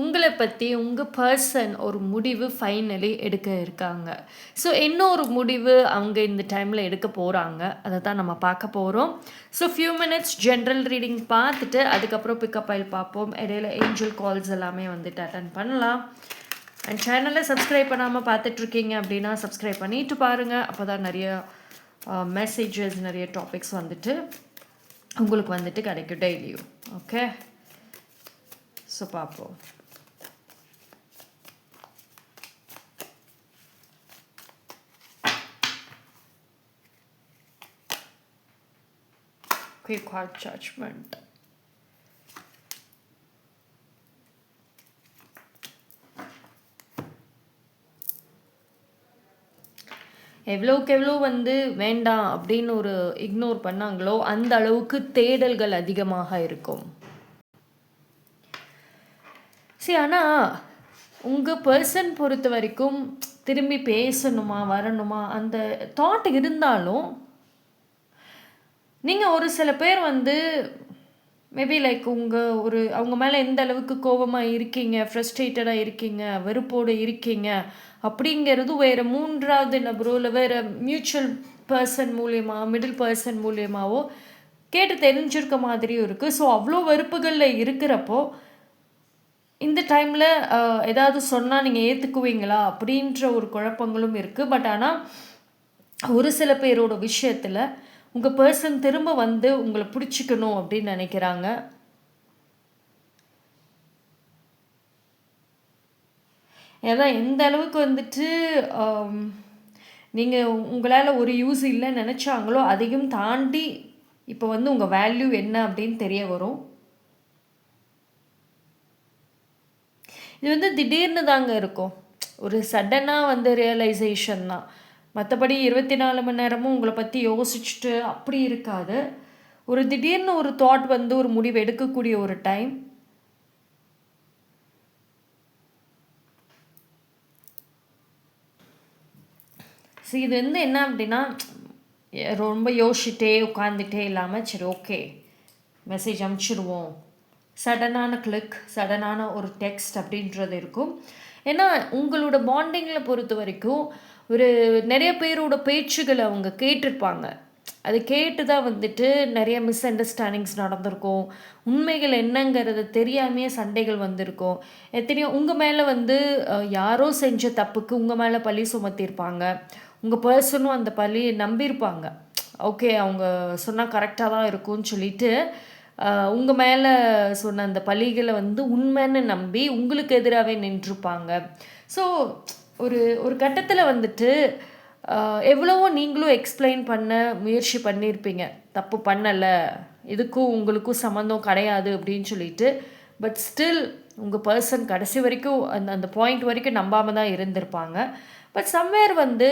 உங்கள பத்தி உங்க பர்சன் ஒரு முடிவு ஃபைனலி எடுக்க இருக்காங்க. ஸோ என்ன ஒரு முடிவு அவங்க இந்த டைம்ல எடுக்க போறாங்க. அத தான் நம்ம பார்க்க போறோம். So few minutes general reading பார்த்துட்டு அதுக்கப்புறம் பிக்கப் ஆயில் பார்ப்போம். இடையில ஏஞ்சல் கால்ஸ் எல்லாமே வந்துட்டு அட்டெண்ட் பண்ணலாம். அண்ட் சேனலை சப்ஸ்கிரைப் பண்ணாமல் பார்த்துட்ருக்கீங்க அப்படின்னா சப்ஸ்கிரைப் பண்ணிட்டு பாருங்க. அப்போ தான் நிறைய மெசேஜஸ் நிறைய டாபிக்ஸ் வந்துட்டு உங்களுக்கு வந்துட்டு கிடைக்கும் டெய்லியும். ஓகே, ஸோ பார்ப்போம். Quick heart judgment. எவ்வளோக்கு எவ்வளோ வந்து வேண்டாம் அப்படின்னு ஒரு இக்னோர் பண்ணாங்களோ அந்த அளவுக்கு தேடல்கள் அதிகமாக இருக்கும். சரி, ஆனால் உங்கள் பர்சன் பொறுத்த வரைக்கும் திரும்பி பேசணுமா வரணுமா அந்த தாட் இருந்தாலும் நீங்கள் ஒரு சில பேர் வந்து மேபி லைக் அவங்க மேலே எந்த அளவுக்கு கோபமாக இருக்கீங்க, ஃப்ரஸ்ட்ரேட்டடாக இருக்கீங்க, வெறுப்போடு இருக்கீங்க அப்படிங்கிறது வேறு மூன்றாவது நபரோ இல்லை வேறு மியூச்சுவல் பர்சன் மூலியமா மிடில் பர்சன் மூலியமாவோ கேட்டு தெரிஞ்சிருக்க மாதிரியும் இருக்குது. ஸோ அவ்வளோ வெறுப்புகளில் இருக்கிறப்போ இந்த டைமில் ஏதாவது சொன்னால் நீங்கள் ஏற்றுக்குவீங்களா அப்படின்ற ஒரு குழப்பங்களும் இருக்குது. பட் ஆனால் ஒரு சில பேரோட விஷயத்தில் உங்கள் பர்சன் திரும்ப வந்து உங்களை பிடிச்சிக்கணும் அப்படின்னு நினைக்கிறாங்க. ஏன்னா எந்த அளவுக்கு வந்துட்டு நீங்கள் உங்களால் ஒரு யூஸ் இல்லைன்னு நினச்சாங்களோ அதையும் தாண்டி இப்போ வந்து உங்கள் வேல்யூ என்ன அப்படின்னு தெரிய வரும். இது வந்து திடீர்னு தாங்க இருக்கும், ஒரு சடனாக வந்து ரியலைசேஷன் தான். மற்றபடி 24 மணி நேரமும் உங்களை பற்றி யோசிச்சுட்டு அப்படி இருக்காது. ஒரு திடீர்னு ஒரு தாட் வந்து ஒரு முடிவு எடுக்கக்கூடிய ஒரு டைம். ஸோ இது வந்து என்ன அப்படின்னா ரொம்ப யோசிச்சுட்டே உட்காந்துட்டே இல்லாமல் சரி ஓகே மெசேஜ் அனுப்பிச்சிடுவோம், சடனான கிளிக், சடனான ஒரு டெக்ஸ்ட் அப்படின்றது இருக்கும். ஏன்னா உங்களோட பாண்டிங்கில் பொறுத்த வரைக்கும் ஒரு நிறைய பேரோட பேச்சுகளை அவங்க கேட்டிருப்பாங்க. அது கேட்டு தான் வந்துட்டு நிறைய மிஸ் அண்டர்ஸ்டாண்டிங்ஸ் நடந்திருக்கும். உண்மைகள் என்னங்கிறது தெரியாமையே சண்டைகள் வந்திருக்கும். எத்தனையோ உங்கள் மேலே வந்து யாரோ செஞ்ச தப்புக்கு உங்கள் மேலே பழி சுமத்தியிருப்பாங்க. உங்கள் பர்சனும் அந்த பழியை நம்பியிருப்பாங்க. ஓகே அவங்க சொன்னால் கரெக்டாக தான் இருக்கும்னு சொல்லிட்டு உங்கள் மேலே சொன்ன அந்த பழிகளை வந்து உண்மைன்னு நம்பி உங்களுக்கு எதிராகவே நின்றுப்பாங்க. ஸோ ஒரு ஒரு கட்டத்தில் வந்துட்டு எவ்வளவோ நீங்களும் எக்ஸ்பிளைன் பண்ண முயற்சி பண்ணியிருப்பீங்க, தப்பு பண்ணலை, இதுக்கும் உங்களுக்கும் சம்மந்தம் கிடையாது அப்படின்னு சொல்லிட்டு. பட் ஸ்டில் உங்கள் பர்சன் கடைசி வரைக்கும் அந்த அந்த பாயிண்ட் வரைக்கும் நம்பாமல் தான் இருந்திருப்பாங்க. பட் சம்வேர் வந்து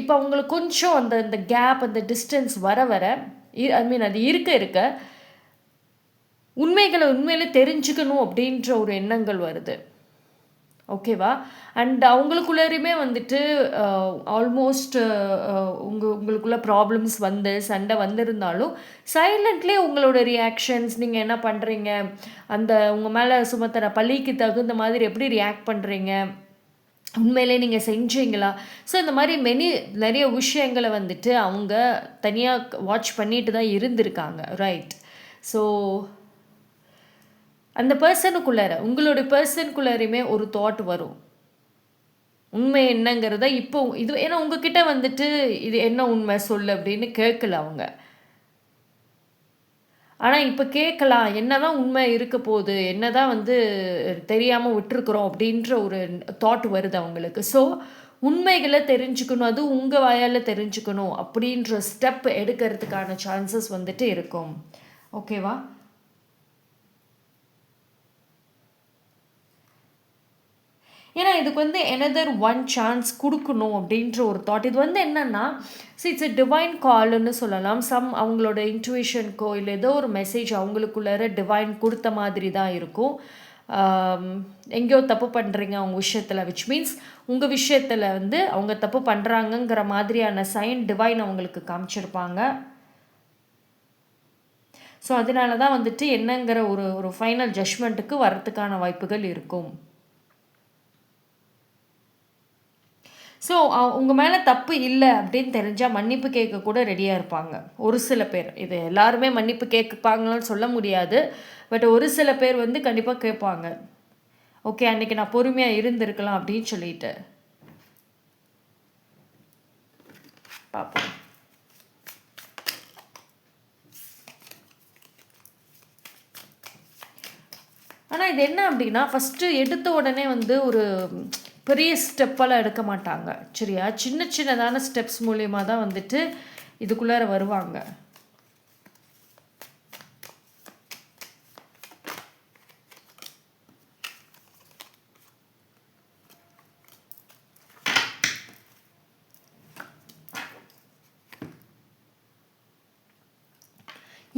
இப்போ அவங்களுக்கு கொஞ்சம் அந்த அந்த கேப் அந்த டிஸ்டன்ஸ் வர வர ஐ மீன் அது இருக்க இருக்க உண்மைகளை உண்மையிலே தெரிஞ்சுக்கணும் அப்படின்ற ஒரு எண்ணங்கள் வருது. ஓகேவா? அண்ட் அவங்களுக்குள்ளேயுமே வந்துட்டு ஆல்மோஸ்ட் உங்களுக்குள்ள ப்ராப்ளம்ஸ் வந்து சண்டை வந்திருந்தாலும் சைலண்ட்லேயே உங்களோட ரியாக்ஷன்ஸ், நீங்கள் என்ன பண்ணுறீங்க, அந்த உங்கள் மேலே சுமத்துற பழிக்கு தகுந்த மாதிரி எப்படி ரியாக்ட் பண்ணுறீங்க, உண்மையிலே நீங்கள் செஞ்சீங்களா, ஸோ இந்த மாதிரி நிறைய விஷயங்களை வந்துட்டு அவங்க தனியாக வாட்ச் பண்ணிட்டு தான் இருந்திருக்காங்க. ரைட்? ஸோ அந்த பர்சனுக்குள்ளார உங்களுடைய பர்சனுக்குள்ளாரையுமே ஒரு தாட் வரும், உண்மை என்னங்கிறத இப்போ இது. ஏன்னா உங்ககிட்ட வந்துட்டு இது என்ன உண்மை சொல்லு அப்படின்னு கேட்கல அவங்க. ஆனால் இப்போ கேட்கலாம், என்ன தான் உண்மை இருக்க போகுது, என்ன தான் வந்து தெரியாமல் விட்டுருக்குறோம் அப்படின்ற ஒரு தாட் வருது அவங்களுக்கு. ஸோ உண்மைகளை தெரிஞ்சுக்கணும், அது உங்கள் வாயால் தெரிஞ்சுக்கணும் அப்படின்ற ஸ்டெப் எடுக்கிறதுக்கான சான்சஸ் வந்துட்டு இருக்கும். ஓகேவா? ஏன்னா இதுக்கு வந்து எனதர் ஒன் சான்ஸ் கொடுக்கணும் அப்படின்ற ஒரு தாட். இது வந்து என்னென்னா இட்ஸ் எ டிவைன் கால்னு சொல்லலாம். அவங்களோட இன்ட்யூஷனுக்கோ இல்லை ஏதோ ஒரு மெசேஜ் அவங்களுக்குள்ளார டிவைன் கொடுத்த மாதிரி தான் இருக்கும். எங்கேயோ தப்பு பண்ணுறீங்க அவங்க விஷயத்தில், விச் மீன்ஸ் உங்கள் விஷயத்தில் வந்து அவங்க தப்பு பண்ணுறாங்கங்கிற மாதிரியான சைன் டிவைன் அவங்களுக்கு காமிச்சிருப்பாங்க. ஸோ அதனால தான் வந்துட்டு என்னங்கிற ஒரு ஒரு ஃபைனல் ஜட்ஜ்மெண்ட்டுக்கு வரத்துக்கான வாய்ப்புகள் இருக்கும். ஸோ உங்கள் மேலே தப்பு இல்லை அப்படின்னு தெரிஞ்சால் மன்னிப்பு கேட்க கூட ரெடியாக இருப்பாங்க ஒரு சில பேர். இது எல்லாருமே மன்னிப்பு கேட்பாங்களான்னு சொல்ல முடியாது. பட் ஒரு சில பேர் வந்து கண்டிப்பாக கேட்பாங்க, ஓகே அன்றைக்கி நான் பொறுமையாக இருந்திருக்கலாம் அப்படின்னு சொல்லிட்டு. பார்ப்போம். ஆனால் இது என்ன அப்படின்னா, ஃபஸ்ட்டு எடுத்த உடனே வந்து ஒரு பெரிய ஸ்டெப்பெல்லாம் எடுக்க மாட்டாங்க சரியா. சின்ன சின்னதான ஸ்டெப்ஸ் மூலயமா தான் வந்துட்டு இதுக்குள்ளார வருவாங்க.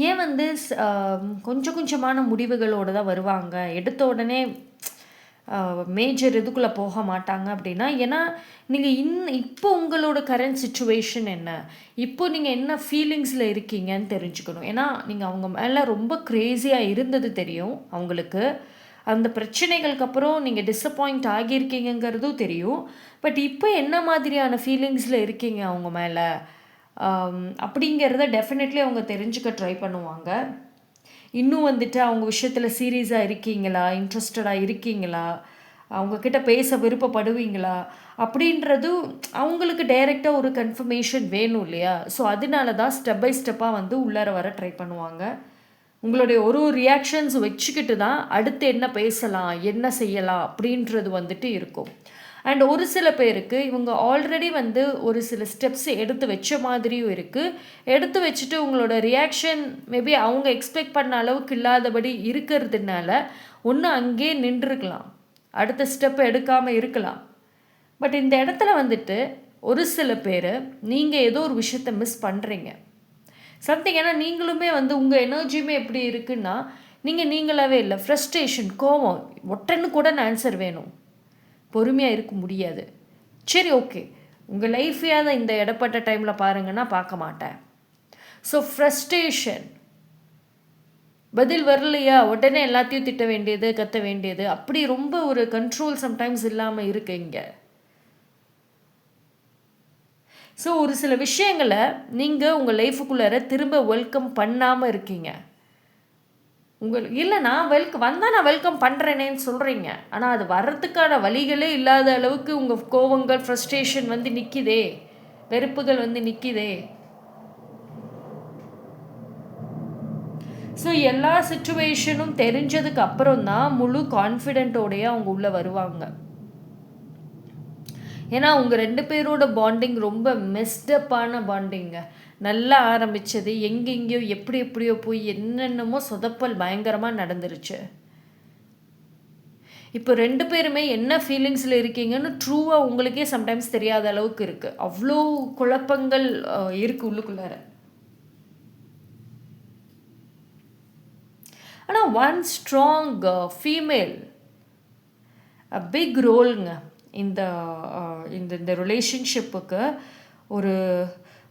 ஏன் வந்து கொஞ்சம் கொஞ்சமான முடிவுகளோடு தான் வருவாங்க, எடுத்த உடனே மேஜர் இதுக்குள்ளே போக மாட்டாங்க அப்படின்னா, ஏன்னா நீங்கள் இப்போ உங்களோட கரண்ட் சுச்சுவேஷன் என்ன, இப்போ நீங்கள் என்ன ஃபீலிங்ஸில் இருக்கீங்கன்னு தெரிஞ்சுக்கணும். ஏன்னா நீங்கள் அவங்க மேலே ரொம்ப க்ரேஸியாக இருந்தது தெரியும் அவங்களுக்கு. அந்த பிரச்சனைகளுக்கு அப்புறம் நீங்கள் டிஸப்பாயிண்ட் ஆகியிருக்கீங்கிறதும் தெரியும். பட் இப்போ என்ன மாதிரியான ஃபீலிங்ஸில் இருக்கீங்க அவங்க மேலே அப்படிங்கிறத டெஃபினெட்லி அவங்க தெரிஞ்சுக்க ட்ரை பண்ணுவாங்க. இன்னும் வந்துட்டு அவங்க விஷயத்தில் சீரியஸாக இருக்கீங்களா, இன்ட்ரெஸ்டடாக இருக்கீங்களா, அவங்கக்கிட்ட பேச விருப்பப்படுவீங்களா அப்படின்றது அவங்களுக்கு டைரெக்டாக ஒரு கன்ஃபர்மேஷன் வேணும் இல்லையா. ஸோ அதனால தான் ஸ்டெப் பை ஸ்டெப்பாக வந்து உள்ளார வர ட்ரை பண்ணுவாங்க. உங்களுடைய ஒரு ரியாக்ஷன்ஸ் வச்சுக்கிட்டு தான் அடுத்து என்ன பேசலாம், என்ன செய்யலாம் அப்படின்றது வந்துட்டு இருக்கும். அண்ட் ஒரு சில பேருக்கு இவங்க ஆல்ரெடி வந்து ஒரு சில ஸ்டெப்ஸ் எடுத்து வச்ச மாதிரியும் இருக்குது. எடுத்து வச்சுட்டு உங்களோட ரியாக்ஷன் மேபி அவங்க எக்ஸ்பெக்ட் பண்ண அளவுக்கு இல்லாதபடி இருக்கிறதுனால ஒன்று அங்கேயே நின்றுருக்கலாம், அடுத்த ஸ்டெப் எடுக்காமல் இருக்கலாம். பட் இந்த இடத்துல வந்துட்டு ஒரு சில பேர் நீங்கள் ஏதோ ஒரு விஷயத்த மிஸ் பண்ணுறீங்க சம்திங். ஏன்னா நீங்களுமே வந்து உங்கள் எனர்ஜியுமே எப்படி இருக்குன்னா, நீங்களாவே இல்லை, ஃப்ரஸ்ட்ரேஷன், கோவம், ஒட்டன்னு கூட ஆன்சர் வேணும், பொறுமையாக இருக்க முடியாது. சரி ஓகே, உங்கள் லைஃபையாவது இந்த இடப்பட்ட டைமில் பாருங்கன்னா பார்க்க மாட்டேன். ஸோ ஃப்ரஸ்ட்ரேஷன், பதில் வரலையா உடனே எல்லாத்தையும் திட்ட வேண்டியது, கத்த வேண்டியது, அப்படி ரொம்ப ஒரு கண்ட்ரோல் சம்டைம்ஸ் இல்லாமல் இருக்கு இங்கே. ஸோ ஒரு சில விஷயங்களை நீங்கள் உங்கள் லைஃபுக்குள்ளார திரும்ப வெல்கம் பண்ணாமல் இருக்கீங்க. இல்லை நான் வந்தால் நான் வெல்கம் பண்ணுறேனேன்னு சொல்கிறீங்க, ஆனால் அது வர்றதுக்கான வழிகளே இல்லாத அளவுக்கு உங்கள் கோவங்கள், ஃப்ரஸ்ட்ரேஷன் வந்து நிற்கிதே, வெறுப்புகள் வந்து நிற்கிதே. ஸோ எல்லா சிச்சுவேஷனும் தெரிஞ்சதுக்கு அப்புறம் தான் முழு கான்ஃபிடென்ட்டோடையே அவங்க உள்ளே வருவாங்க. ஏன்னா அவங்க 2 பேரோட பாண்டிங் ரொம்ப மெஸ்டப்பான பாண்டிங்க. நல்லா ஆரம்பித்தது எங்கெங்கேயோ எப்படியோ போய் என்னென்னமோ சொதப்பல் பயங்கரமாக நடந்துருச்சு. இப்போ 2 பேருமே என்ன ஃபீலிங்ஸில் இருக்கீங்கன்னு ட்ரூவாக உங்களுக்கே சம்டைம்ஸ் தெரியாத அளவுக்கு இருக்குது. அவ்வளோ குழப்பங்கள் இருக்குது உள்ளுக்குள்ளார. ஆனால் ஒன் ஸ்ட்ராங் ஃபீமேல் பிக் ரோலுங்க இந்த இந்த ரிலேஷன்ஷிப்புக்கு. ஒரு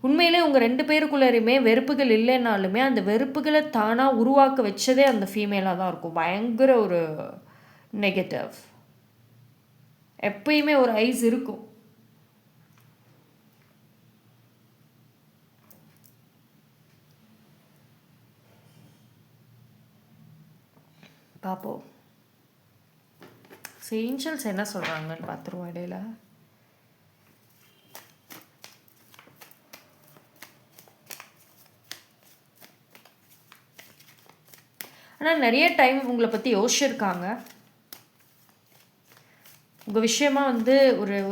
உண்மையிலே உங்கள் 2 பேருக்குள்ளேயுமே வெறுப்புகள் இல்லைனாலுமே அந்த வெறுப்புகளை தானாக உருவாக்க வச்சதே அந்த ஃபீமேலாக தான் இருக்கும். பயங்கர ஒரு நெகட்டிவ், எப்பயுமே ஒரு ஐஸ் இருக்கும். பார்ப்போம் ஏஞ்சல்ஸ் என்ன சொல்கிறாங்கன்னு பார்த்துருவோம் இடையில. ஆனால் நிறைய டைம் உங்களை பற்றி யோசிச்சிருக்காங்க. உங்கள் விஷயமா வந்து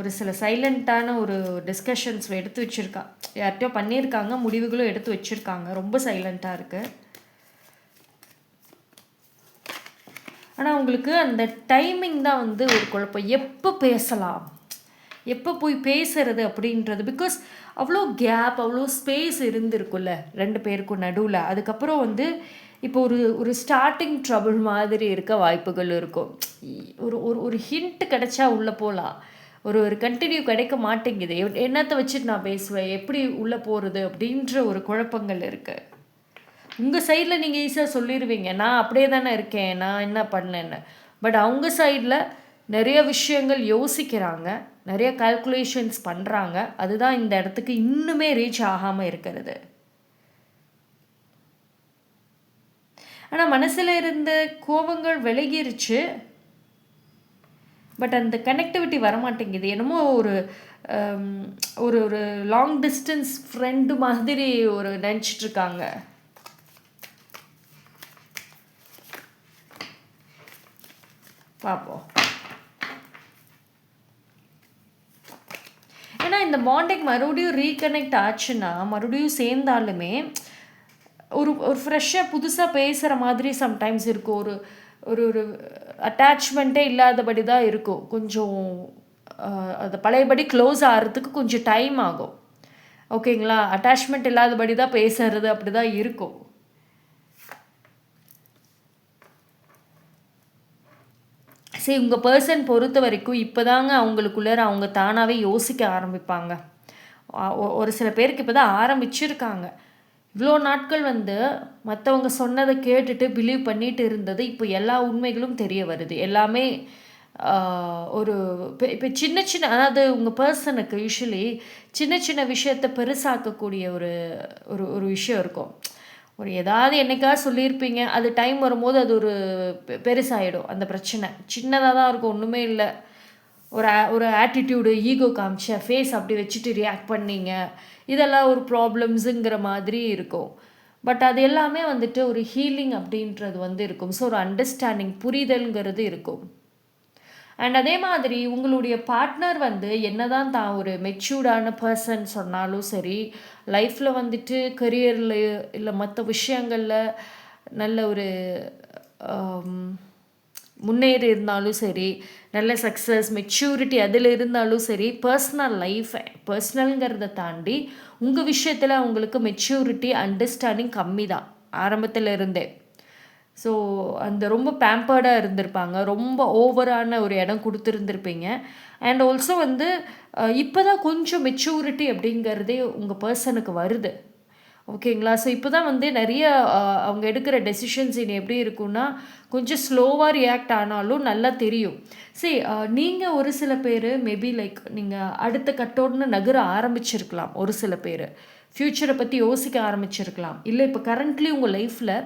ஒரு சில சைலண்ட்டான ஒரு டிஸ்கஷன்ஸ் எடுத்து வச்சுருக்கா, யார்கிட்டயோ பண்ணியிருக்காங்க, முடிவுகளும் எடுத்து வச்சுருக்காங்க. ரொம்ப சைலண்ட்டாக இருக்குது. ஆனால் உங்களுக்கு அந்த டைமிங் தான் வந்து ஒரு குழப்பம். எப்போ பேசலாம், எப்போ போய் பேசுறது அப்படின்றது. பிகாஸ் அவ்வளோ கேப், அவ்வளோ ஸ்பேஸ் இருந்திருக்குல்ல 2 பேருக்கும் நடுவில். அதுக்கப்புறம் வந்து இப்போ ஒரு ஸ்டார்டிங் ட்ரபிள் மாதிரி இருக்க வாய்ப்புகள் இருக்கும். ஒரு ஹிண்ட் கிடைச்சா உள்ளே போகலாம், ஒரு கண்டினியூ கிடைக்க மாட்டேங்குது. என்னத்தை வச்சுட்டு நான் பேசுவேன், எப்படி உள்ளே போகிறது அப்படின்ற ஒரு குழப்பங்கள் இருக்குது. உங்கள் சைடில் நீங்கள் ஈஸியாக சொல்லிடுவீங்க, நான் அப்படியே தானே இருக்கேன், நான் என்ன பண்ணேன்னு. பட் அவங்க சைடில் நிறைய விஷயங்கள் யோசிக்கிறாங்க, நிறைய கால்குலேஷன்ஸ் பண்ணுறாங்க. அதுதான் இந்த இடத்துக்கு இன்னுமே ரீச் ஆகாமல் இருக்கிறது. ஆனால் மனசில் இருந்த கோபங்கள் விலகிருச்சு, பட் அந்த கனெக்டிவிட்டி வரமாட்டேங்குது. என்னமோ ஒரு ஒரு ஒரு லாங் டிஸ்டன்ஸ் ஃப்ரெண்டு மாதிரி ஒரு நினச்சிட்ருக்காங்க. பார்ப்போம். ஏன்னா இந்த பாண்டிங் மறுபடியும் ரீகனெக்ட் ஆச்சுன்னா, மறுபடியும் சேர்ந்தாலுமே ஒரு ஒரு ஃப்ரெஷ்ஷாக புதுசாக பேசுகிற மாதிரி சம்டைம்ஸ் இருக்கும். ஒரு ஒரு ஒரு அட்டாச்மெண்ட்டே இல்லாதபடி தான் இருக்கும். கொஞ்சம் அது பழையபடி க்ளோஸ் ஆகிறதுக்கு கொஞ்சம் டைம் ஆகும். ஓகேங்களா? அட்டாச்மெண்ட் இல்லாதபடி தான் பேசுறது, அப்படி தான் இருக்கும். சரி, உங்கள் பர்சன் பொறுத்த வரைக்கும் இப்போ தாங்க அவங்களுக்குள்ளார அவங்க தானாகவே யோசிக்க ஆரம்பிப்பாங்க. ஒரு சில பேருக்கு இப்போ தான் ஆரம்பிச்சிருக்காங்க. இவ்வளோ நாட்கள் மற்றவங்க சொன்னதை கேட்டுட்டு பிலீவ் பண்ணிட்டு இருந்தது இப்போ எல்லா உண்மைகளும் தெரிய வருது. எல்லாமே ஒரு இப்போ சின்ன சின்ன, அதாவது உங்கள் பர்சனுக்கு யூஸ்வலி சின்ன சின்ன விஷயத்தை பெருசாக்கக்கூடிய ஒரு ஒரு ஒரு விஷயம் இருக்கும். ஒரு ஏதாவது என்னைக்காவது சொல்லியிருப்பீங்க, அது டைம் வரும்போது அது ஒரு பெருசாகிடும். அந்த பிரச்சனை சின்னதாக தான் இருக்கும், ஒன்றுமே இல்லை. ஒரு ஆட்டிடியூடு, ஈகோ காமிச்ச ஃபேஸ் அப்படி வச்சுட்டு ரியாக்ட் பண்ணீங்க, இதெல்லாம் ஒரு ப்ராப்ளம்ஸுங்கிற மாதிரி இருக்கும். பட் அது எல்லாமே ஒரு ஹீலிங் அப்படின்றது இருக்கும். ஸோ ஒரு அண்டர்ஸ்டாண்டிங், புரிதல்ங்கிறது இருக்கும். அண்ட் அதே மாதிரி உங்களுடைய பார்ட்னர் என்னதான் தான் ஒரு மெச்சூர்டான பர்சன் சொன்னாலும் சரி, லைஃப்பில் கரியரில் இல்லை மற்ற விஷயங்களில் நல்ல ஒரு முன்னேறி இருந்தாலும் சரி, நல்ல சக்ஸஸ், மெச்சூரிட்டி அதில் இருந்தாலும் சரி, பர்சனல் லைஃப், பர்சனலுங்கிறத தாண்டி உங்கள் விஷயத்தில் அவங்களுக்கு மெச்சூரிட்டி, அண்டர்ஸ்டாண்டிங் கம்மி தான் ஆரம்பத்தில் இருந்தே. ஸோ அந்த ரொம்ப பேம்பர்டாக இருந்திருப்பாங்க, ரொம்ப ஓவரான ஒரு இடம் கொடுத்துருந்துருப்பீங்க. அண்ட் ஆல்சோ இப்போ தான் கொஞ்சம் மெச்சூரிட்டி அப்படிங்கிறதே உங்கள் பர்சனுக்கு வருது. ஓகேங்களா? ஸோ இப்போ தான் நிறைய அவங்க எடுக்கிற டெசிஷன்ஸ் இனி எப்படி இருக்குன்னா, கொஞ்சம் ஸ்லோவாக ரியாக்ட் ஆனாலும் நல்லா தெரியும். சரி, நீங்கள் ஒரு சில பேர் மேபி லைக் நீங்கள் அடுத்த கட்டோன்னு நகர ஆரம்பிச்சிருக்கலாம். ஒரு சில பேர் ஃப்யூச்சரை பற்றி யோசிக்க ஆரம்பிச்சிருக்கலாம். இல்லை இப்போ கரண்ட்லி உங்கள் லைஃப்பில்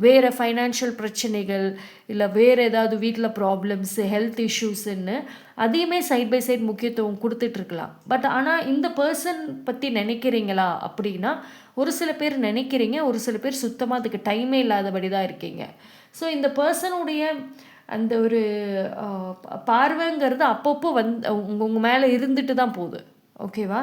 வேறு ஃபைனான்ஷியல் பிரச்சனைகள், இல்லை வேறு ஏதாவது வீட்டில் ப்ராப்ளம்ஸு, ஹெல்த் இஷ்யூஸுன்னு அதையுமே சைட் பை சைட் முக்கியத்துவம் கொடுத்துட்ருக்கலாம். பட் ஆனால் இந்த பர்சன் பற்றி நினைக்கிறீங்களா அப்படின்னா, ஒரு சில பேர் நினைக்கிறீங்க, ஒரு சில பேர் சுத்தமாக அதுக்கு டைமே இல்லாதபடி தான் இருக்கீங்க. ஸோ இந்த பர்சனுடைய அந்த ஒரு பார்வைங்கிறது அப்பப்போ உங்கள் மேலே இருந்துட்டு தான் போகுது. ஓகேவா?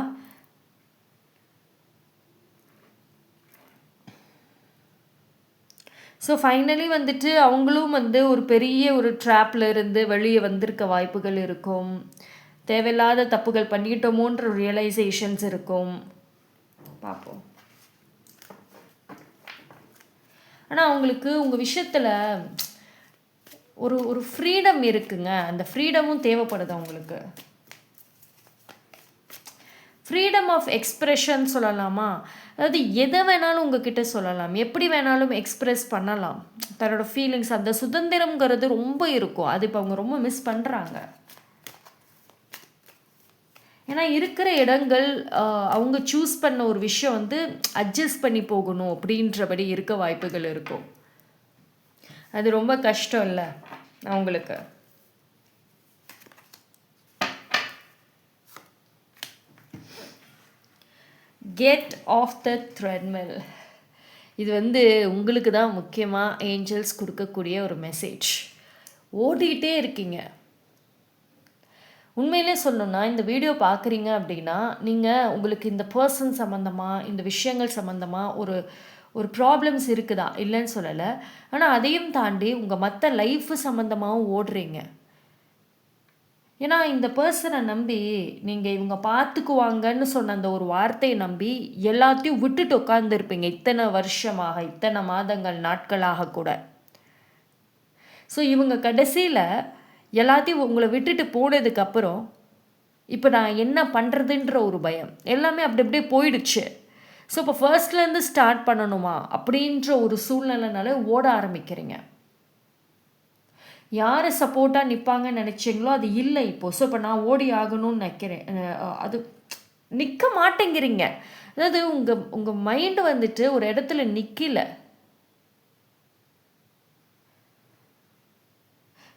ஸோ ஃபைனலி அவங்களும் ஒரு பெரிய ஒரு ட்ராப்பில் இருந்து வெளியே வந்திருக்க வாய்ப்புகள் இருக்கும். தேவையில்லாத தப்புகள் பண்ணிட்டோமோன்ற ரியலைசேஷன்ஸ் இருக்கும். பார்ப்போம். ஆனால் அவங்களுக்கு உங்கள் விஷயத்தில் ஒரு ஒரு ஃப்ரீடம் இருக்குங்க. அந்த ஃப்ரீடமும் தேவைப்படுது அவங்களுக்கு. ஃப்ரீடம் ஆஃப் எக்ஸ்ப்ரெஷன் சொல்லலாமா? அதாவது எதை வேணாலும் உங்ககிட்ட சொல்லலாம், எப்படி வேணாலும் எக்ஸ்ப்ரெஸ் பண்ணலாம் தன்னோட ஃபீலிங்ஸ். அந்த சுதந்திரம்ங்கிறது ரொம்ப இருக்கும். அது இப்போ அவங்க ரொம்ப மிஸ் பண்ணுறாங்க. ஏன்னா இருக்கிற இடங்கள் அவங்க சூஸ் பண்ண ஒரு விஷயம் அட்ஜஸ்ட் பண்ணி போகணும் அப்படின்றபடி இருக்க வாய்ப்புகள் இருக்கும். அது ரொம்ப கஷ்டம் இல்லை அவங்களுக்கு. Get off the treadmill. இது உங்களுக்கு தான் முக்கியமாக ஏஞ்சல்ஸ் கொடுக்கக்கூடிய ஒரு மெசேஜ். ஓடிக்கிட்டே இருக்கீங்க. உண்மையிலே சொல்லணும்னா, இந்த வீடியோ பார்க்குறீங்க அப்படின்னா, நீங்கள் உங்களுக்கு இந்த பர்சன் சம்மந்தமாக, இந்த விஷயங்கள் சம்மந்தமாக ஒரு ஒரு ப்ராப்ளம்ஸ் இருக்குதா, இல்லைன்னு சொல்லலை. ஆனால் அதையும் தாண்டி உங்கள் மற்ற லைஃபு சம்மந்தமாகவும் ஓடுறீங்க. ஏன்னா இந்த பர்சனை நம்பி நீங்கள் இவங்க பார்த்துக்குவாங்கன்னு சொன்ன அந்த ஒரு வார்த்தையை நம்பி எல்லாத்தையும் விட்டுட்டு உட்காந்துருப்பீங்க இத்தனை வருஷமாக, இத்தனை மாதங்கள், நாட்களாக கூட. ஸோ இவங்க கடைசியில் எல்லாத்தையும் உங்களை விட்டுட்டு போனதுக்கப்புறம் இப்போ நான் என்ன பண்ணுறதுன்ற ஒரு பயம் எல்லாமே அப்படி அப்படியே போயிடுச்சு. ஸோ இப்போ ஃபர்ஸ்ட்லேருந்து ஸ்டார்ட் பண்ணணுமா அப்படின்ற ஒரு சூழ்நிலைனால ஓட ஆரம்பிக்கிறீங்க. யார் சப்போர்ட்டாக நிற்பாங்கன்னு நினச்சிங்களோ அது இல்லை இப்போது. ஸோ இப்போ நான் ஓடி ஆகணும்னு நினைக்கிறேன், அது நிற்க மாட்டேங்கிறீங்க. அதாவது உங்கள் மைண்டு வந்துட்டு ஒரு இடத்துல நிற்கல.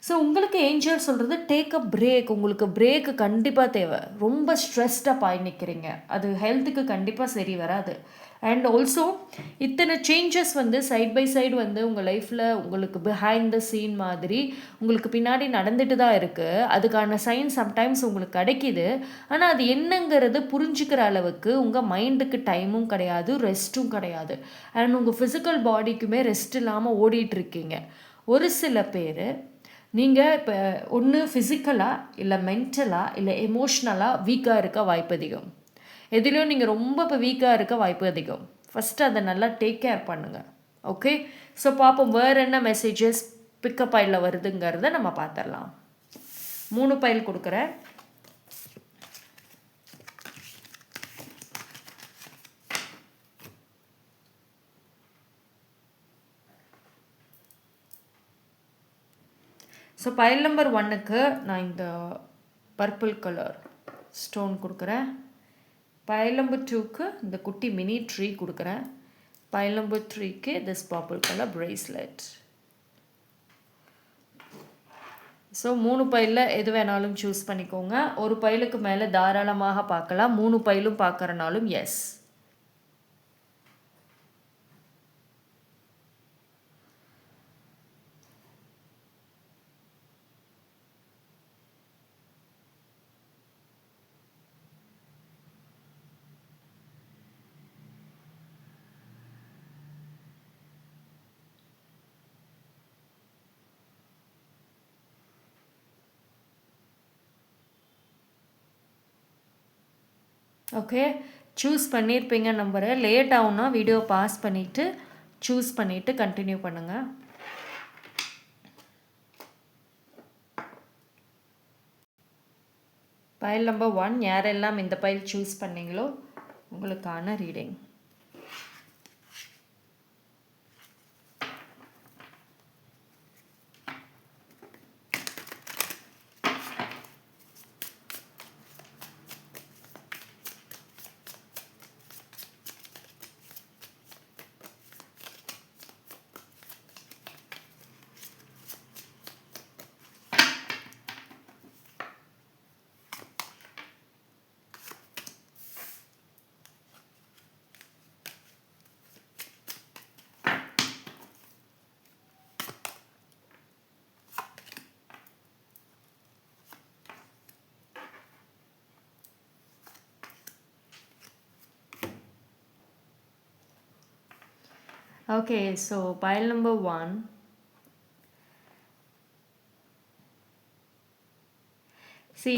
ஸோ உங்களுக்கு ஏஞ்சல் சொல்கிறது டேக் அ பிரேக். உங்களுக்கு பிரேக்கு கண்டிப்பாக தேவை. ரொம்ப ஸ்ட்ரெஸ்டாக ஆகி நிற்கிறீங்க, அது ஹெல்த்துக்கு கண்டிப்பாக சரி வராது. அண்ட் ஆல்சோ இத்தனை சேஞ்சஸ் வந்து சைட் பை சைடு வந்து உங்கள் லைஃப்பில் உங்களுக்கு பிஹைண்ட் த சீன் மாதிரி உங்களுக்கு பின்னாடி நடந்துட்டு தான் இருக்குது. அதுக்கான சைன் சம்டைம்ஸ் உங்களுக்கு கிடைக்கிது. ஆனால் அது என்னங்கிறது புரிஞ்சுக்கிற அளவுக்கு உங்கள் மைண்டுக்கு டைமும் கிடையாது, ரெஸ்ட்டும் கிடையாது. அண்ட் உங்கள் ஃபிசிக்கல் பாடிக்குமே ரெஸ்ட் இல்லாமல் ஓடிட்டுருக்கீங்க. ஒரு சில பேர் நீங்கள் இப்போ ஒன்று ஃபிசிக்கலாக இல்லை மென்டலாக இல்லை எமோஷ்னலாக வீக்காக இருக்க வாய்ப்பு அதிகம். எதுலேயும் நீங்கள் ரொம்ப இப்போ வீக்காக இருக்க வாய்ப்பு அதிகம். ஃபஸ்ட்டு அதை நல்லா டேக் கேர் பண்ணுங்கள். ஓகே, ஸோ பார்ப்போம் வேறு என்ன மெசேஜஸ் பிக்கப் பைலில் வருதுங்கிறத நம்ம பார்த்துடலாம். 3 பைல் கொடுக்குறேன். ஸோ பைல் நம்பர் 1க்கு நான் இந்த பர்பிள் கலர் ஸ்டோன் கொடுக்குறேன். பைல் நம்பர் 2க்கு இந்த குட்டி மினி ட்ரீ கொடுக்குறேன். பைல் நம்பர் 3க்கு this purple colour bracelet. So 3 பைலில் எது வேணாலும் சூஸ் பண்ணிக்கோங்க. ஒரு பைலுக்கு மேலே தாராளமாக பார்க்கலாம். 3 பைலும் பார்க்குறனாலும் எஸ். ஓகே, சூஸ் பண்ணியிருப்பீங்க நம்பரை. லேட் ஆகும்னா வீடியோ பாஸ் பண்ணிவிட்டு சூஸ் பண்ணிவிட்டு கண்டினியூ பண்ணுங்கள். பைல் நம்பர் 1 யாரெல்லாம் இந்த பைல் சூஸ் பண்ணீங்களோ உங்களுக்கான reading. Okay, so file number 1 C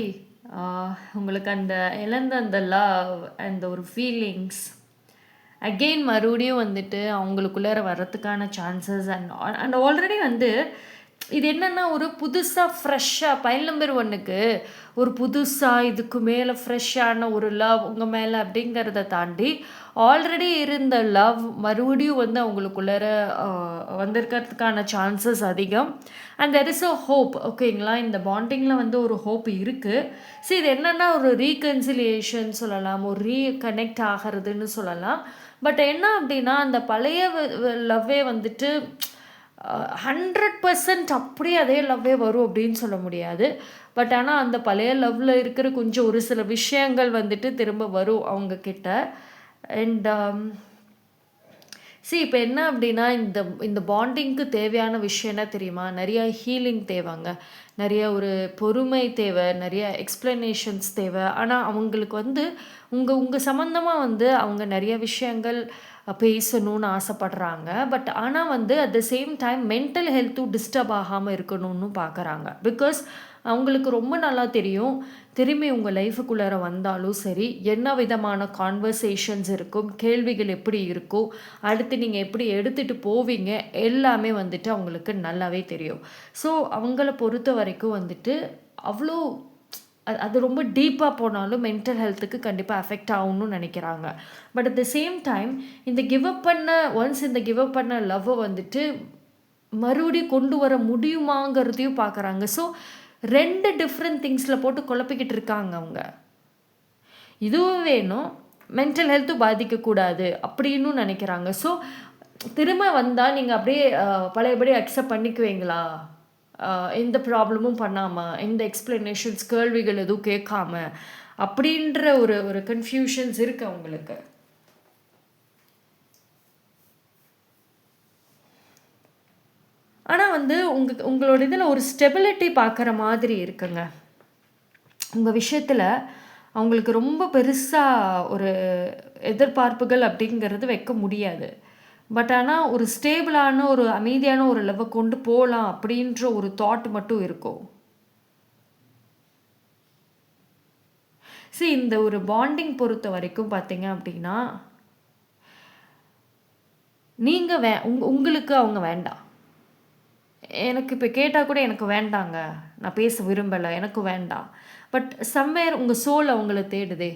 உங்களுக்கு அந்த இழந்த அந்த லவ் அந்த ஒரு ஃபீலிங்ஸ் அகெயின் மறுபடியும் வந்துட்டு அவங்களுக்குள்ளார வர்றதுக்கான சான்சஸ் அண்ட் ஆல்ரெடி வந்து இது என்னென்னா ஒரு புதுசாக ஃப்ரெஷ்ஷாக பைல் நம்பர் 1க்கு ஒரு புதுசாக இதுக்கு மேலே ஃப்ரெஷ்ஷான ஒரு லவ் உங்கள் மேலே அப்படிங்கிறத தாண்டி ஆல்ரெடி இருந்த லவ் மறுபடியும் வந்து அவங்களுக்குள்ளார வந்திருக்கிறதுக்கான சான்சஸ் அதிகம். And there is a hope. ஓகேங்களா, இந்த பாண்டிங்கில் வந்து ஒரு ஹோப் இருக்குது. ஸோ இது என்னென்னா ஒரு ரீகன்சிலியேஷன் சொல்லலாம், ஒரு ரீகனெக்ட் ஆகிறதுன்னு சொல்லலாம். பட் என்ன அப்படின்னா அந்த பழைய லவ்வே வந்துட்டு 100% அப்படியே அதே லவ்வே வரும் அப்படின்னு சொல்ல முடியாது. பட் ஆனால் அந்த பழைய லவ்வில் இருக்கிற கொஞ்சம் ஒரு சில விஷயங்கள் வந்துட்டு திரும்ப வரும் அவங்கக்கிட்ட. அண்ட் இப்போ என்ன அப்படின்னா இந்த பாண்டிங்க்கு தேவையான விஷயம் என்ன தெரியுமா, நிறையா ஹீலிங் தேவைங்க, நிறைய ஒரு பொறுமை தேவை, நிறைய எக்ஸ்ப்ளனேஷன்ஸ் தேவை. ஆனால் அவங்களுக்கு வந்து உங்கள் சம்மந்தமாக வந்து அவங்க நிறைய விஷயங்கள் பேசணும்னு ஆசைப்படுறாங்க. பட் ஆனால் வந்து at the same time mental ஹெல்த்தும் டிஸ்டர்ப் ஆகாமல் இருக்கணும்னு பார்க்குறாங்க. பிகாஸ் அவங்களுக்கு ரொம்ப நல்லா தெரியும், திரும்பி உங்கள் லைஃபுக்குள்ளார வந்தாலும் சரி என்ன விதமான கான்வர்சேஷன்ஸ் இருக்கும், கேள்விகள் எப்படி இருக்கும், அடுத்து நீங்கள் எப்படி எடுத்துகிட்டு போவீங்க, எல்லாமே வந்துட்டு அவங்களுக்கு நல்லாவே தெரியும். ஸோ அவங்கள பொறுத்த வரைக்கும் வந்துட்டு அவ்வளோ அது ரொம்ப டீப்பாக போனாலும் மென்டல் ஹெல்த்துக்கு கண்டிப்பாக அஃபெக்ட் ஆகும்னு நினைக்கிறாங்க. But at the same time once இந்த கிவ் அப் பண்ண லவ்வை வந்துட்டு மறுபடியும் கொண்டு வர முடியுமாங்கிறதையும் பார்க்குறாங்க. ஸோ 2 டிஃப்ரெண்ட் திங்ஸில் போட்டு குழப்பிக்கிட்டு இருக்காங்க அவங்க. இதுவும் வேணும், மென்டல் ஹெல்த்தும் பாதிக்கக்கூடாது அப்படின்னு நினைக்கிறாங்க. ஸோ திரும்ப வந்தால் நீங்கள் அப்படியே பழையபடி அக்செப்ட் பண்ணிக்குவீங்களா? எந்த ப்ராப்ளமும் பண்ணாமல், எந்த எக்ஸ்ப்ளனேஷன்ஸ் கேள்விகள் எதுவும் கேட்காம அப்படின்ற ஒரு கன்ஃபியூஷன்ஸ் இருக்குது அவங்களுக்கு. ஆனால் வந்து உங்களோட இதில் ஒரு ஸ்டெபிலிட்டி பார்க்குற மாதிரி இருக்குங்க. உங்கள் விஷயத்தில் அவங்களுக்கு ரொம்ப பெருசாக ஒரு எதிர்பார்ப்புகள் அப்படிங்கிறது வைக்க முடியாது. பட் ஆனால் ஒரு ஸ்டேபிளான ஒரு அமைதியான ஒரு லெவல் கொண்டு போகலாம் அப்படின்ற ஒரு தாட் மட்டும் இருக்கும். சரி, இந்த ஒரு பாண்டிங் பொறுத்த வரைக்கும் பார்த்தீங்க அப்படின்னா, நீங்கள் உங்களுக்கு அவங்க வேண்டாம். எனக்கு இப்போ கேட்டால் கூட எனக்கு வேண்டாங்க, நான் பேச விரும்பலை, எனக்கு வேண்டாம். பட் சம்வேர் உங்கள் சோல் அவங்கள தேடுதே.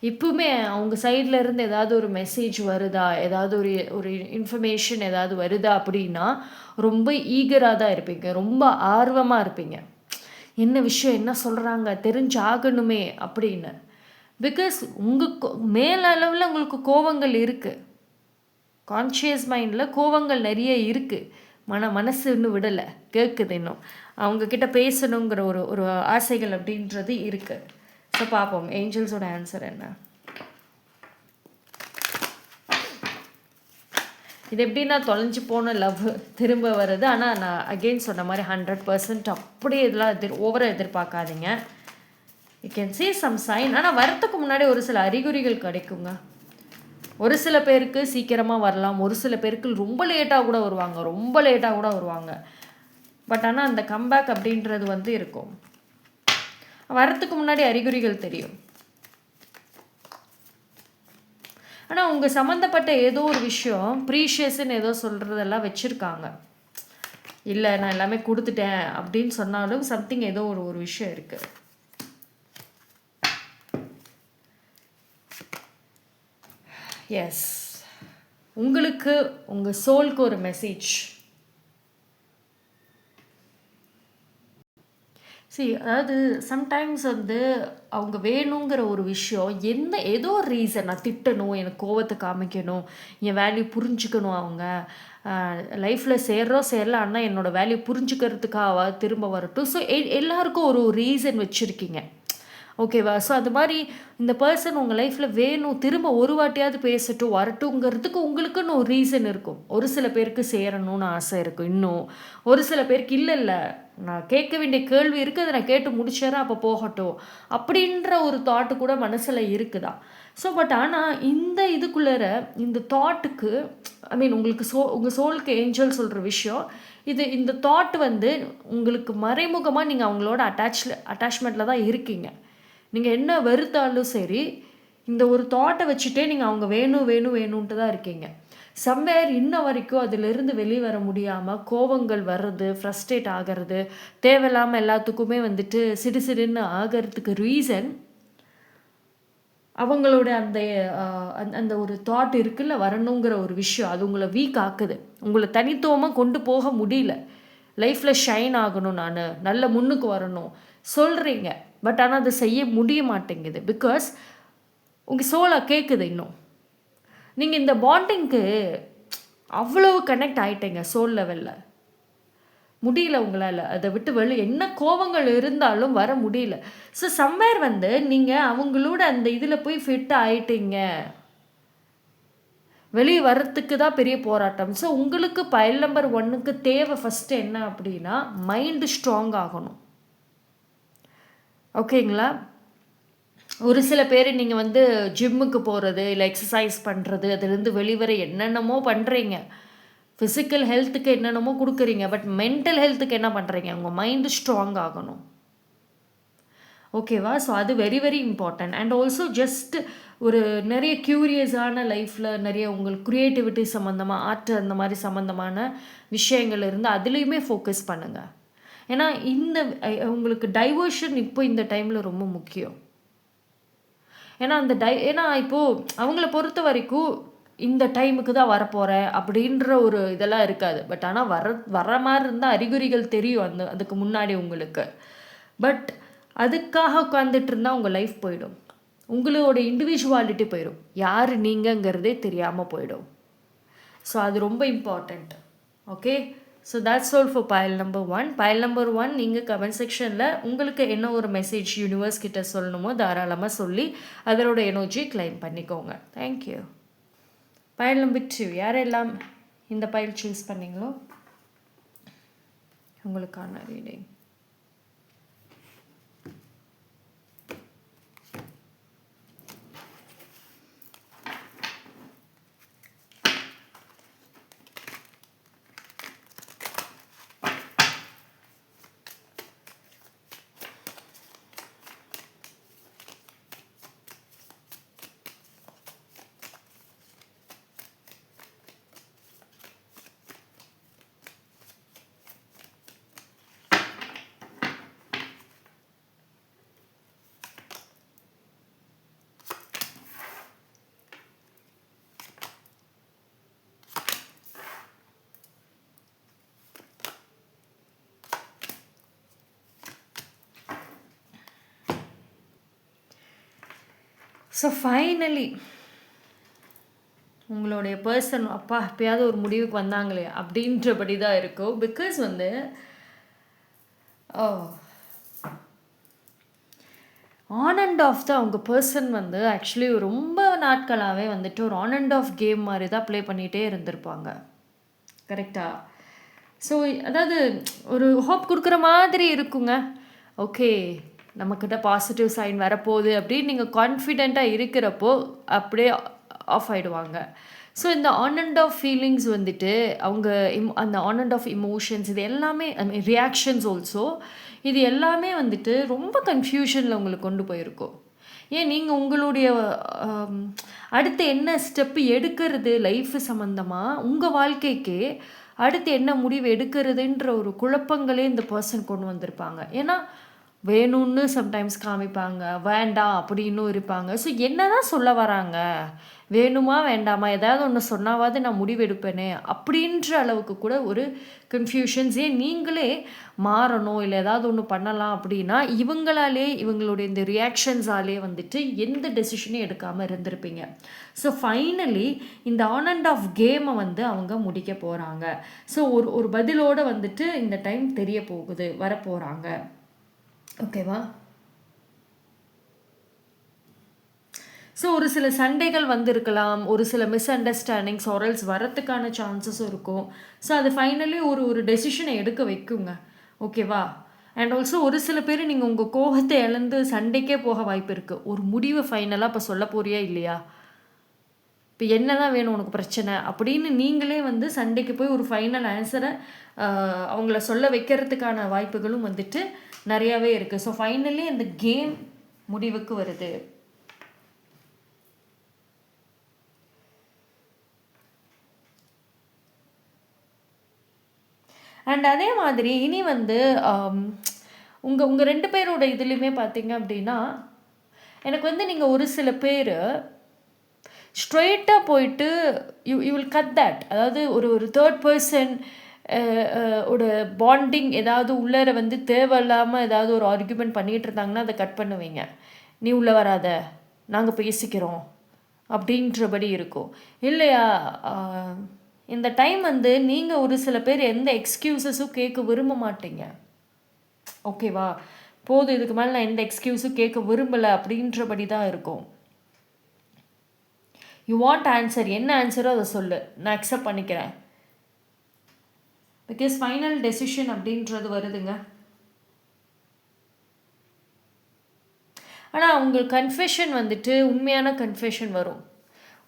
இப்போவுமே அவங்க சைடில் இருந்து ஏதாவது ஒரு மெசேஜ் வருதா, ஏதாவது ஒரு ஒரு இன்ஃபர்மேஷன் ஏதாவது வருதா அப்படின்னா ரொம்ப ஈகராக தான் இருப்பீங்க, ரொம்ப ஆர்வமாக இருப்பீங்க. என்ன விஷயம், என்ன சொல்கிறாங்க, தெரிஞ்சாகணுமே அப்படின்னு. பிகாஸ் உங்கள் மேலளவில் உங்களுக்கு கோவங்கள் இருக்குது, கான்ஷியஸ் மைண்டில் கோவங்கள் நிறைய இருக்குது. மனசு இன்னும் விடலை, கேட்குது, இன்னும் அவங்கக்கிட்ட பேசணுங்கிற ஒரு ஒரு ஆசைகள் அப்படின்றது இருக்குது. ஸோ பார்ப்போம் ஏஞ்சல்ஸோட ஆன்சர் என்ன. இது எப்படின்னா தொலைஞ்சு போன லவ் திரும்ப வருது. ஆனால் நான் அகெயின் சொன்ன மாதிரி 100% அப்படியே இதெல்லாம் ஓவராக எதிர்பார்க்காதீங்க. You can see some sign. ஆனால் வரத்துக்கு முன்னாடி ஒரு சில அறிகுறிகள் கிடைக்குங்க. ஒரு சில பேருக்கு சீக்கிரமாக வரலாம், ஒரு சில பேருக்கு ரொம்ப லேட்டாக கூட வருவாங்க. பட் ஆனால் அந்த கம்பேக் அப்படின்றது வந்து இருக்கும். வரத்துக்கு முன்னாடி அறிகுறிகள் தெரியும். ஆனால் உங்கள் சம்மந்தப்பட்ட ஏதோ ஒரு விஷயம் ப்ரீஷியஸ்ன்னு ஏதோ சொல்கிறதெல்லாம் வச்சுருக்காங்க. இல்லை நான் எல்லாமே கொடுத்துட்டேன் அப்படின்னு சொன்னாலும் சம்திங் ஏதோ ஒரு விஷயம் இருக்குது. எஸ், உங்களுக்கு உங்கள் சோலுக்கு ஒரு மெசேஜ். அதாவது சம்டைம்ஸ் வந்து அவங்க வேணுங்கிற ஒரு விஷயம் ஏதோ ஒரு ரீசன், நான் திட்டணும், எனக்கு கோவத்தை காமிக்கணும், என் வேல்யூ புரிஞ்சுக்கணும், அவங்க லைஃப்பில் சேரல, ஆனால் என்னோடய வேல்யூ புரிஞ்சுக்கிறதுக்காக திரும்ப வரட்டும். ஸோ எல்லாருக்கும் ஒரு ரீசன் வச்சுருக்கீங்க, ஓகேவா? ஸோ அது மாதிரி இந்த பர்சன் உங்கள் லைஃப்பில் வேணும், திரும்ப ஒரு வாட்டியாவது பேசட்டும், வரட்டுங்கிறதுக்கு உங்களுக்குன்னு ஒரு ரீசன் இருக்கும். ஒரு சில பேருக்கு சேரணும்னு ஆசை இருக்கும், இன்னும் ஒரு சில பேருக்கு இல்லை நான் கேட்க வேண்டிய கேள்வி இருக்குது, அதை நான் கேட்டு முடிச்சிடறேன், அப்போ போகட்டும் அப்படின்ற ஒரு தாட்டு கூட மனசில் இருக்குதா. ஸோ பட் ஆனால் இதுக்குள்ளே இந்த தாட்டுக்கு உங்களுக்கு உங்கள் சோலுக்கு ஏஞ்சல் சொல்கிற விஷயம் இந்த தாட் வந்து உங்களுக்கு மறைமுகமாக நீங்கள் அவங்களோட அட்டாச்மெண்ட்டில் தான் இருக்கீங்க. நீங்கள் என்ன வெறுத்தாலும் சரி, இந்த ஒரு தாட்டை வச்சுட்டே நீங்கள் அவங்க வேணும்ன்ட்டு தான் இருக்கீங்க. சம்வேர் இன்ன வரைக்கும் அதிலிருந்து வெளிவர முடியாமல் கோவங்கள் வர்றது, ஃப்ரஸ்ட்ரேட் ஆகிறது, தேவையில்லாமல் எல்லாத்துக்குமே வந்துட்டு சிடுன்னு ஆகிறதுக்கு ரீசன் அவங்களோட அந்த ஒரு தாட் இருக்குல்ல, வரணுங்கிற ஒரு விஷயம், அது உங்களை வீக் ஆக்குது. உங்களை தனித்துவமாக கொண்டு போக முடியல. லைஃப்பில் ஷைன் ஆகணும், நான் நல்ல முன்னுக்கு வரணும் சொல்கிறீங்க, பட் ஆனால் அதை செய்ய முடிய மாட்டேங்குது. பிகாஸ் உங்கள் சோலை கேட்குது. இன்னும் நீங்கள் இந்த பாண்டிங்க்கு அவ்வளோ கனெக்ட் ஆகிட்டீங்க சோல் லெவலில், முடியல உங்களால் அதை விட்டு என்ன கோபங்கள் இருந்தாலும் வர முடியல. ஸோ சம்வேர் வந்து நீங்கள் அவங்களோட அந்த இதில் போய் ஃபிட் ஆகிட்டீங்க, வெளியே வர்றதுக்கு தான் பெரிய போராட்டம். ஸோ உங்களுக்கு பைல் நம்பர் 1க்கு தேவை ஃபஸ்ட்டு என்ன அப்படின்னா மைண்டு ஸ்ட்ராங் ஆகணும், ஓகேங்களா? ஒரு சில பேர் நீங்கள் வந்து ஜிம்முக்கு போகிறது, இல்லை எக்ஸசைஸ் பண்ணுறது, அதுலேருந்து வெளிவர என்னென்னமோ பண்ணுறீங்க, ஃபிசிக்கல் ஹெல்த்துக்கு என்னென்னமோ கொடுக்குறீங்க, பட் மென்டல் ஹெல்த்துக்கு என்ன பண்ணுறீங்க? உங்கள் மைண்டு ஸ்ட்ராங் ஆகணும், ஓகேவா? ஸோ அது very very important. And also just ஒரு நிறைய க்யூரியஸான லைஃப்பில் நிறைய உங்களுக்கு க்ரியேட்டிவிட்டி சம்மந்தமாக, ஆர்ட் அந்த மாதிரி சம்மந்தமான விஷயங்கள் இருந்து அதுலேயுமே ஃபோக்கஸ் பண்ணுங்கள். ஏன்னா உங்களுக்கு டைவர்ஷன் இப்போ இந்த டைமில் ரொம்ப முக்கியம். ஏன்னா ஏன்னா இப்போது அவங்கள பொறுத்த வரைக்கும் இந்த டைமுக்கு தான் வரப்போகிறேன் அப்படின்ற ஒரு இதெல்லாம் இருக்காது. பட் ஆனால் வர மாதிரி இருந்தால் அறிகுறிகள் தெரியும் அதுக்கு முன்னாடி உங்களுக்கு. பட் அதுக்காக உட்காந்துட்டு இருந்தால் உங்கள் லைஃப் போயிடும். உங்களோட இண்டிவிஜுவாலிட்டி போயிடும். யார் நீங்கங்கிறதே தெரியாமல் போயிடும். ஸோ அது ரொம்ப important. Okay, so that's all for பயல் நம்பர் 1. பயல் நம்பர் 1 நீங்கள் கமெண்ட் செக்ஷனில் உங்களுக்கு என்ன ஒரு மெசேஜ் யூனிவர்ஸ் கிட்ட சொல்லணுமோ தாராளமாக சொல்லி அதனோட எனர்ஜி கிளைம் பண்ணிக்கோங்க. தேங்க்யூ. பயல் நம்பர் 2 யாரெல்லாம் இந்த பயல் சூஸ் பண்ணீங்களோ உங்களுக்கான ரீடிங். ஸோ ஃபைனலி உங்களுடைய பர்சன் அப்பா எப்பயாவது ஒரு முடிவுக்கு வந்தாங்களே அப்படின்றபடி தான் இருக்கும். பிகாஸ் ஆன் அண்ட் ஆஃப் தான் உங்கள் பர்சன் ஆக்சுவலி ரொம்ப நாட்களாகவே ஒரு ஆன் அண்ட் ஆஃப் கேம் மாதிரி தான் ப்ளே பண்ணிகிட்டே இருந்திருப்பாங்க. கரெக்டாக? ஸோ அதாவது ஒரு ஹோப் கொடுக்குற மாதிரி இருக்குங்க. ஓகே, நம்மக்கிட்ட பாசிட்டிவ் சைன் வரப்போகுது அப்படின்னு நீங்கள் கான்ஃபிடெண்ட்டாக இருக்கிறப்போ அப்படியே ஆஃப் ஆகிடுவாங்க. ஸோ இந்த ஆன் அண்ட் ஆஃப் ஃபீலிங்ஸ் அவங்க அந்த ஆன் அண்ட் ஆஃப் இமோஷன்ஸ் இது எல்லாமே ரியாக்ஷன்ஸ் ஆல்சோ இது எல்லாமே ரொம்ப கன்ஃபியூஷனில் உங்களுக்கு கொண்டு போயிருக்கும். ஏன் நீங்கள் உங்களுடைய அடுத்து என்ன ஸ்டெப்பு எடுக்கிறது லைஃப் சம்மந்தமாக உங்கள் வாழ்க்கைக்கு அடுத்து என்ன முடிவு எடுக்கிறதுன்ற ஒரு குழப்பங்களே இந்த பர்சன் கொண்டு வந்திருப்பாங்க. ஏன்னா வேணும்னு சம்டைம்ஸ் காமிப்பாங்க, வேண்டாம் அப்படின்னும் இருப்பாங்க. ஸோ என்ன தான் சொல்ல வராங்க, வேணுமா வேண்டாமா, ஏதாவது ஒன்று சொன்னாவது நான் முடிவெடுப்பேனே அப்படின்ற அளவுக்கு கூட ஒரு கன்ஃபியூஷன்ஸ். ஏன் நீங்களே மாறணும் இல்லை ஏதாவது ஒன்று பண்ணலாம் அப்படின்னா இவங்களாலே இவங்களுடைய இந்த ரியாக்ஷன்ஸாலே எந்த டெசிஷனையும் எடுக்காமல் இருந்திருப்பீங்க. ஸோ ஃபைனலி இந்த ஆன் அண்ட் ஆஃப் கேமை அவங்க முடிக்க போகிறாங்க. ஸோ ஒரு பதிலோடு இந்த டைம் தெரிய போகுது, வரப்போகிறாங்க. ஓகேவா? ஸோ ஒரு சில சண்டைகள் வந்திருக்கலாம், ஒரு சில மிஸ் அண்டர்ஸ்டாண்டிங்ஸ் ஆரல்ஸ் வரத்துக்கான சான்சஸும் இருக்கும். ஸோ அது ஃபைனலி ஒரு டெசிஷனை எடுக்க வைக்குங்க. ஓகேவா? அண்ட் ஆல்சோ ஒரு சில பேர் நீங்கள் உங்கள் கோபத்தை இழந்து சண்டைக்கே போக வாய்ப்பு இருக்குது. ஒரு முடிவை ஃபைனலாக இப்போ சொல்ல போறியா இல்லையா, இப்போ என்ன தான் வேணும் உனக்கு பிரச்சனை அப்படின்னு நீங்களே சண்டைக்கு போய் ஒரு ஃபைனல் ஆன்சரை அவங்கள சொல்ல வைக்கிறதுக்கான வாய்ப்புகளும் நிறையாவே இருக்குது. ஸோ ஃபைனலி இந்த கேம் முடிவுக்கு வருது. அண்ட் அதே மாதிரி இனி உங்கள் 2 பேரோட இதுலேயுமே பார்த்தீங்க அப்படின்னா எனக்கு நீங்கள் ஒரு சில பேர் ஸ்ட்ரெயிட்டாக போயிட்டு யூ வில் கட் தட். அதாவது ஒரு தேர்ட் பர்சன் ஒரு பாண்டிங் ஏதாவது உள்ளர தேவையில்லாமல் ஏதாவது ஒரு ஆர்கியூமெண்ட் பண்ணிகிட்டு இருந்தாங்கன்னா அதை கட் பண்ணுவீங்க. நீ உள்ளே வராத, நாங்கள் பேசிக்கிறோம் அப்படின்றபடி இருக்கும் இல்லையா? இந்த டைம் நீங்கள் ஒரு சில பேர் எந்த எக்ஸ்கியூசஸும் கேட்க விரும்ப மாட்டீங்க. ஓகேவா? போதும், இதுக்கு மேலே நான் எந்த எக்ஸ்கியூஸும் கேட்க விரும்பலை அப்படின்றபடி தான் இருக்கும். யூ வாண்ட் ஆன்சர், என்ன ஆன்சரோ அதை சொல்லு, நான் அக்செப்ட் பண்ணிக்கிறேன். பிகாஸ் ஃபைனல் டெசிஷன் அப்படின்றது வருதுங்க. ஆனால் உங்கள் கன்ஃபெஷன் உண்மையான கன்ஃபெஷன் வரும்.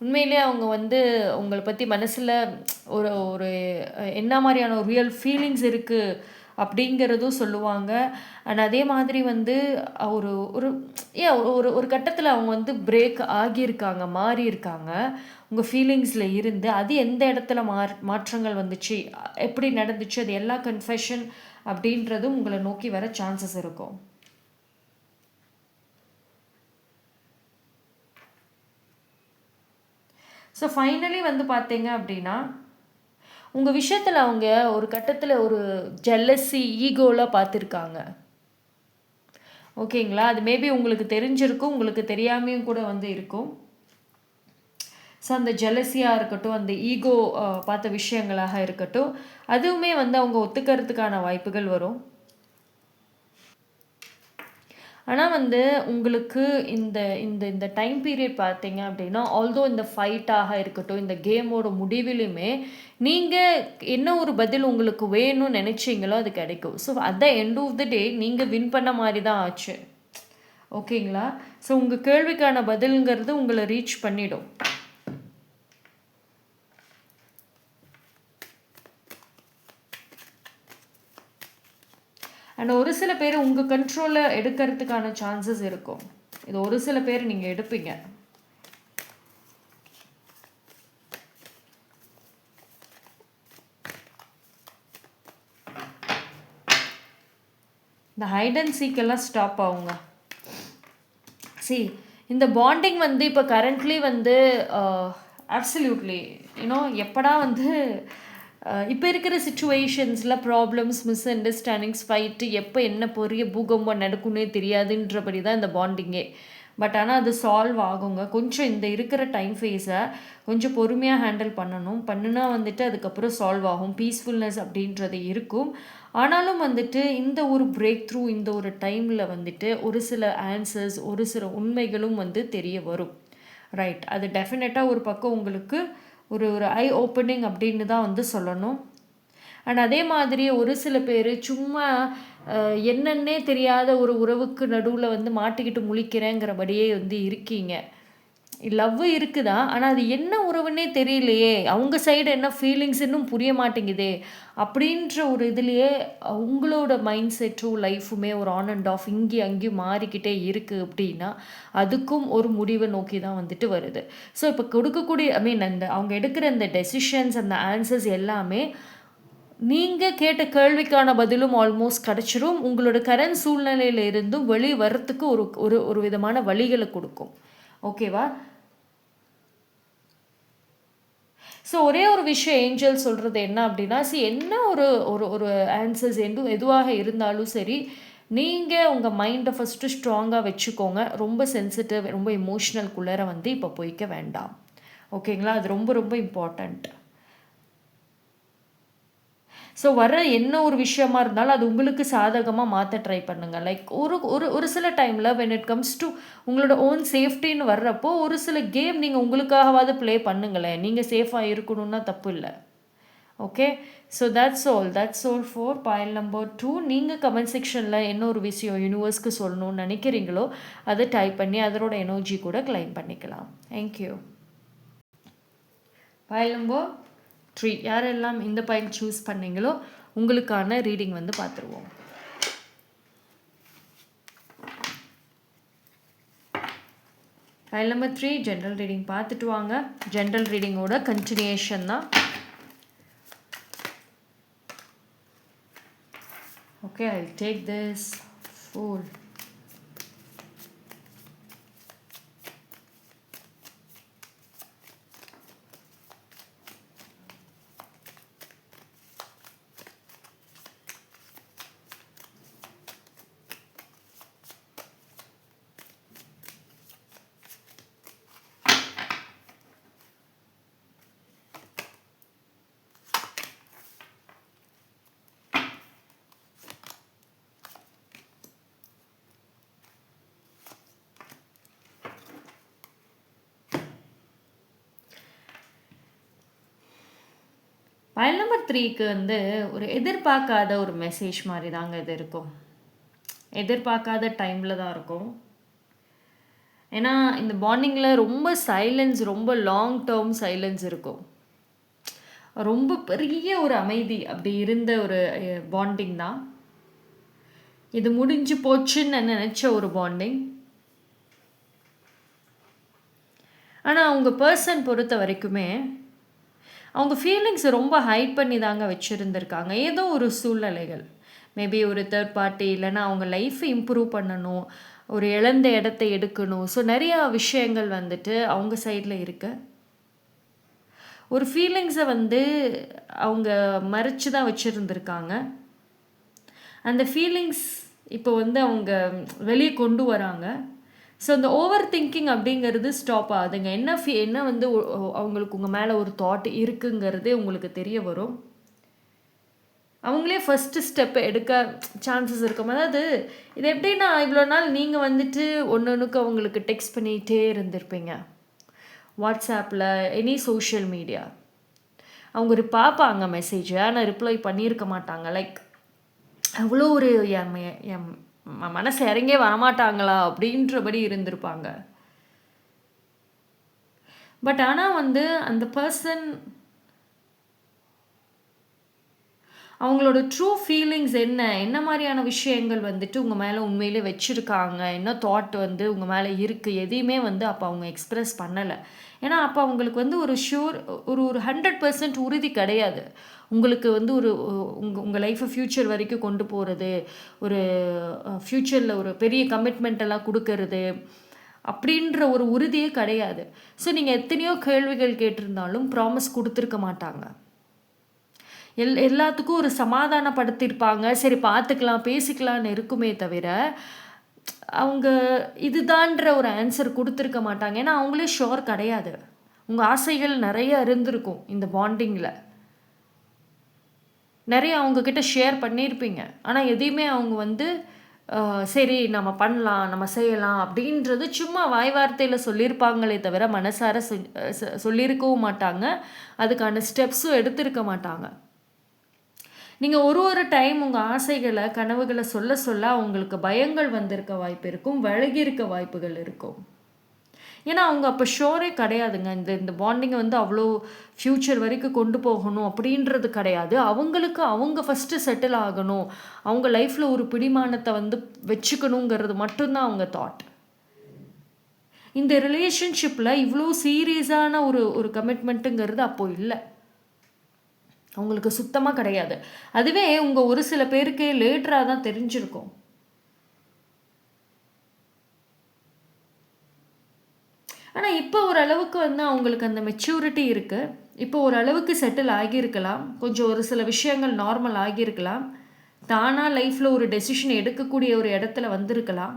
உண்மையிலே அவங்க உங்களை பற்றி மனசில் ஒரு என்ன மாதிரியான ஒரு ரியல் ஃபீலிங்ஸ் இருக்குது அப்படிங்கிறதும் சொல்லுவாங்க. அண்ட் அதே மாதிரி வந்து ஒரு ஒரு ஒரு ஒரு கட்டத்தில் அவங்க வந்து பிரேக் ஆகியிருக்காங்க, மாறி இருக்காங்க. உங்கள் ஃபீலிங்ஸில் இருந்து அது எந்த இடத்துல மாற்றங்கள் வந்துச்சு, எப்படி நடந்துச்சு, அது எல்லா கன்ஃபெஷன் அப்படின்றதும் உங்களை நோக்கி வர சான்சஸ் இருக்கும். ஸோ ஃபைனலி வந்து பார்த்தீங்க அப்படின்னா, உங்கள் விஷயத்தில் அவங்க ஒரு கட்டத்தில் ஒரு ஜெல்லசி, ஈகோலாம் பார்த்துருக்காங்க. ஓகேங்களா? அது மேபி உங்களுக்கு தெரிஞ்சிருக்கும், உங்களுக்கு தெரியாமையும் கூட வந்து இருக்கும். ஸோ அந்த ஜெலசியாக இருக்கட்டும், அந்த ஈகோ பார்த்த விஷயங்களாக இருக்கட்டும், அதுவுமே வந்து அவங்க ஒத்துக்கிறதுக்கான வாய்ப்புகள் வரும். ஆனால் வந்து உங்களுக்கு இந்த இந்த இந்த டைம் பீரியட் பார்த்தீங்க அப்படின்னா, ஆல்தோ இந்த ஃபைட்டாக இருக்கட்டும், இந்த கேமோட முடிவிலுமே நீங்கள் என்ன ஒரு பதில் உங்களுக்கு வேணும்னு நினச்சிங்களோ அது கிடைக்கும். So at the end of the day நீங்கள் வின் பண்ண மாதிரி தான் ஆச்சு. ஓகேங்களா? ஸோ உங்கள் கேள்விக்கான பதிலுங்கிறது உங்களை ரீச் பண்ணிடும். அண்ட் ஒரு சில பேர் உங்கள் கண்ட்ரோலில் எடுக்கிறதுக்கான சான்சஸ் இருக்கும். இது ஒரு சில பேர் நீங்கள் எடுப்பீங்க. இந்த ஹைட் அண்ட் சீக்கெல்லாம் ஸ்டாப் ஆகுங்க. இந்த பாண்டிங் வந்து இப்போ கரண்ட்லி வந்து அப்சல்யூட்லி எப்படா வந்து இப்போ இருக்கிற சிச்சுவேஷன்ஸில் ப்ராப்ளம்ஸ், மிஸ் அண்டர்ஸ்டாண்டிங்ஸ், ஃபைட்டு எப்போ என்ன பெரிய பூகம்பம் நடக்கும்னே தெரியாதுன்றபடி தான் இந்த பாண்டிங்கே. பட் ஆனால் அது சால்வ் ஆகுங்க. கொஞ்சம் இந்த இருக்கிற டைம் ஃபேஸை கொஞ்சம் பொறுமையாக ஹேண்டில் பண்ணுனா வந்துட்டு அதுக்கப்புறம் சால்வ் ஆகும். பீஸ்ஃபுல்னஸ் அப்படின்றது இருக்கும். ஆனாலும் வந்துட்டு இந்த ஒரு பிரேக் த்ரூ, இந்த ஒரு டைமில் வந்துட்டு ஒரு சில ஆன்சர்ஸ், ஒரு சில உண்மைகளும் வந்து தெரிய வரும். ரைட், அது டெஃபினட்டாக ஒரு பக்கம் உங்களுக்கு ஒரு ஒரு ஐ ஓப்பனிங் அப்படின்னு தான் வந்து சொல்லணும். அண்ட் அதே மாதிரி ஒரு சில பேர் சும்மா என்னன்னே தெரியாத ஒரு உறவுக்கு நடுவில் வந்து மாட்டிக்கிட்டு முழிக்கிறேங்கிறபடியே வந்து இருக்கீங்க. லவ் இருக்குதா, ஆனால் அது என்ன உறவுன்னே தெரியலையே, அவங்க சைடு என்ன ஃபீலிங்ஸ் இன்னும் புரிய மாட்டேங்குதே அப்படின்ற ஒரு இதுலேயே உங்களோட மைண்ட் செட்டும் லைஃபுமே ஒரு ஆன் அண்ட் ஆஃப் இங்கேயும் அங்கேயும் மாறிக்கிட்டே இருக்குது அப்படின்னா அதுக்கும் ஒரு முடிவை நோக்கி தான் வந்துட்டு வருது. ஸோ இப்போ கொடுக்கக்கூடிய அந்த அவங்க எடுக்கிற அந்த டெசிஷன்ஸ், அந்த ஆன்சர்ஸ் எல்லாமே நீங்கள் கேட்ட கேள்விக்கான பதிலும் ஆல்மோஸ்ட் கிடச்சிரும். உங்களோட கரண்ட் சூழ்நிலையில் இருந்தும் வெளியே வர்றதுக்கு ஒரு ஒரு ஒரு விதமான வழிகளை கொடுக்கும். ஓகேவா? ஸோ ஒரே ஒரு விஷயம் ஏஞ்சல் சொல்கிறது என்ன அப்படின்னா, என்ன ஒரு ஒரு ஒரு ஆன்சர்ஸ் எதுவாக இருந்தாலும் சரி, நீங்கள் உங்கள் மைண்டை ஃபஸ்ட்டு ஸ்ட்ராங்காக வச்சுக்கோங்க. ரொம்ப சென்சிட்டிவ், ரொம்ப எமோஷ்னல்குள்ளார வந்து இப்போ போய்க்க வேண்டாம். ஓகேங்களா? அது ரொம்ப ரொம்ப இம்பார்ட்டண்ட். ஸோ வர என்ன ஒரு விஷயமா இருந்தாலும் அது உங்களுக்கு சாதகமாக மாற்ற ட்ரை பண்ணுங்கள். லைக் ஒரு ஒரு ஒரு சில டைமில் வென் இட் கம்ஸ் டு உங்களோட ஓன் சேஃப்டின்னு வர்றப்போ ஒரு சில கேம் நீங்கள் உங்களுக்காகவாது ப்ளே பண்ணுங்களேன். நீங்கள் சேஃபாக இருக்கணும்னா தப்பு இல்லை. Okay, so that's all for boil number 2. நீங்கள் கமெண்ட் செக்ஷனில் என்ன ஒரு விஷயம் யூனிவர்ஸ்க்கு சொல்லணும்னு நினைக்கிறீங்களோ அதை டைப் பண்ணி அதனோட எனர்ஜி கூட கிளைம் பண்ணிக்கலாம். தேங்க்யூ. பாயில் நம்பர் 3 யாரெல்லாம் இந்த பாயில் சூஸ் பண்ணீங்களோ உங்களுக்கான ரீடிங் வந்து பார்த்துருவோம். பாயில் நம்பர் 3 ஜென்ரல் ரீடிங் பார்த்துட்டு வாங்க. ஜென்ரல் ரீடிங்கோட கண்டினியூஷன் தான். Okay, I'll take this Fool. Pile number 3க்கு வந்து ஒரு எதிர்பார்க்காத ஒரு மெசேஜ் மாதிரி தாங்க இது இருக்கும். எதிர்பார்க்காத டைமில் தான் இருக்கும். ஏன்னா இந்த பாண்டிங்கில் ரொம்ப சைலன்ஸ், ரொம்ப லாங் டேர்ம் சைலன்ஸ் இருக்கும். ரொம்ப பெரிய ஒரு அமைதி அப்படி இருந்த ஒரு பாண்டிங் தான். இது முடிஞ்சு போச்சுன்னு நான் நினச்ச ஒரு பாண்டிங். ஆனால் அவங்க பர்சன் பொறுத்த வரைக்குமே அவங்க ஃபீலிங்ஸை ரொம்ப ஹைட் பண்ணி தாங்க வச்சுருந்துருக்காங்க. ஏதோ ஒரு சூழ்நிலைகள், மேபி ஒரு தேர்ட் பார்ட்டி, இல்லைன்னா அவங்க லைஃப்பை இம்ப்ரூவ் பண்ணணும், ஒரு இழந்த இடத்த எடுக்கணும். ஸோ நிறையா விஷயங்கள் வந்துட்டு அவங்க சைடில் இருக்கு. ஒரு ஃபீலிங்ஸை வந்து அவங்க மறைச்சு தான் வச்சுருந்துருக்காங்க. அந்த ஃபீலிங்ஸ் இப்போ வந்து அவங்க வெளியே கொண்டு வராங்க. ஸோ அந்த ஓவர் திங்கிங் அப்படிங்கிறது ஸ்டாப் ஆகுதுங்க. என்ன வந்து அவங்களுக்கு உங்கள் மேலே ஒரு தாட் இருக்குங்கிறதே உங்களுக்கு தெரிய வரும். அவங்களே ஃபஸ்ட்டு ஸ்டெப் எடுக்க சான்சஸ் இருக்கும். அதாவது இது எப்படின்னா, இவ்வளோ நாள் நீங்கள் வந்துட்டு ஒன்றுக்கு அவங்களுக்கு டெக்ஸ்ட் பண்ணிகிட்டே இருந்திருப்பீங்க, வாட்ஸ்அப்பில், எனி சோஷியல் மீடியா. அவங்க பார்ப்பாங்க மெசேஜை, ஆனால் ரிப்ளை பண்ணியிருக்க மாட்டாங்க. லைக் அவ்வளோ ஒரு என் மனசு இறங்கே வரமாட்டாங்களா அப்படின்றபடி இருந்திருப்பாங்க. பட் ஆனால் வந்து அந்த பர்சன் அவங்களோட ட்ரூ ஃபீலிங்ஸ் என்ன மாதிரியான விஷயங்கள் வந்துட்டு உங்கள் மேலே உண்மையிலே வச்சுருக்காங்க, என்ன தாட் வந்து உங்கள் மேலே இருக்குது, எதையுமே வந்து அப்போ அவங்க எக்ஸ்ப்ரெஸ் பண்ணலை. ஏன்னா அப்போ அவங்களுக்கு வந்து ஒரு ஒரு 100% உறுதி கிடையாது. உங்களுக்கு வந்து உங்கள் லைஃப்பை ஃப்யூச்சர் வரைக்கும் கொண்டு போகிறது, ஒரு ஃப்யூச்சரில் ஒரு பெரிய கமிட்மெண்ட் எல்லாம் கொடுக்கறது அப்படின்ற ஒரு உறுதியே கிடையாது. ஸோ நீங்கள் எத்தனையோ கேள்விகள் கேட்டிருந்தாலும் ப்ராமிஸ் கொடுத்துருக்க மாட்டாங்க. எல்லாத்துக்கும் ஒரு சமாதானப்படுத்தியிருப்பாங்க, சரி பார்த்துக்கலாம் பேசிக்கலான்னு இருக்குமே தவிர அவங்க இதுதான்ற ஒரு ஆன்சர் கொடுத்துருக்க மாட்டாங்க. ஏன்னா அவங்களே ஷோர் கிடையாது. உங்கள் ஆசைகள் நிறைய இருந்திருக்கும் இந்த பாண்டிங்கில், நிறைய அவங்கக்கிட்ட ஷேர் பண்ணியிருப்பீங்க. ஆனால் எதையுமே அவங்க வந்து சரி நம்ம பண்ணலாம், நம்ம செய்யலாம் அப்படின்றது சும்மா வாய் வார்த்தையில் சொல்லியிருப்பாங்களே தவிர மனசார சொல்லியிருக்கவும் மாட்டாங்க, அதுக்கான ஸ்டெப்ஸும் எடுத்திருக்க மாட்டாங்க. நீங்கள் ஒரு டைம் உங்கள் ஆசைகளை கனவுகளை சொல்ல அவங்களுக்கு பயங்கள் வந்திருக்க வாய்ப்பு இருக்கும், விலகியிருக்க வாய்ப்புகள் இருக்கும். ஏன்னா அவங்க அப்போ ஷோரே கிடையாதுங்க. இந்த பாண்டிங்கை வந்து அவ்வளோ ஃப்யூச்சர் வரைக்கும் கொண்டு போகணும் அப்படின்றது கிடையாது. அவங்களுக்கு அவங்க ஃபஸ்ட்டு செட்டில் ஆகணும், அவங்க லைஃப்பில் ஒரு பிடிமானத்தை வந்து வச்சுக்கணுங்கிறது மட்டும்தான் அவங்க தாட். இந்த ரிலேஷன்ஷிப்பில் இவ்வளோ சீரியஸான ஒரு கமிட்மெண்ட்டுங்கிறது அப்போது இல்லை, அவங்களுக்கு சுத்தமாக கிடையாது. அதுவே உங்கள் ஒரு சில பேருக்கு லேட்டராக தான் தெரிஞ்சிருக்கும். ஆனால் இப்போ ஓரளவுக்கு வந்து அவங்களுக்கு அந்த மெச்சூரிட்டி இருக்குது. இப்போ ஓரளவுக்கு செட்டில் ஆகியிருக்கலாம், கொஞ்சம் ஒரு சில விஷயங்கள் நார்மல் ஆகியிருக்கலாம், தானாக லைஃப்பில் ஒரு டெசிஷன் எடுக்கக்கூடிய ஒரு இடத்துல வந்திருக்கலாம்.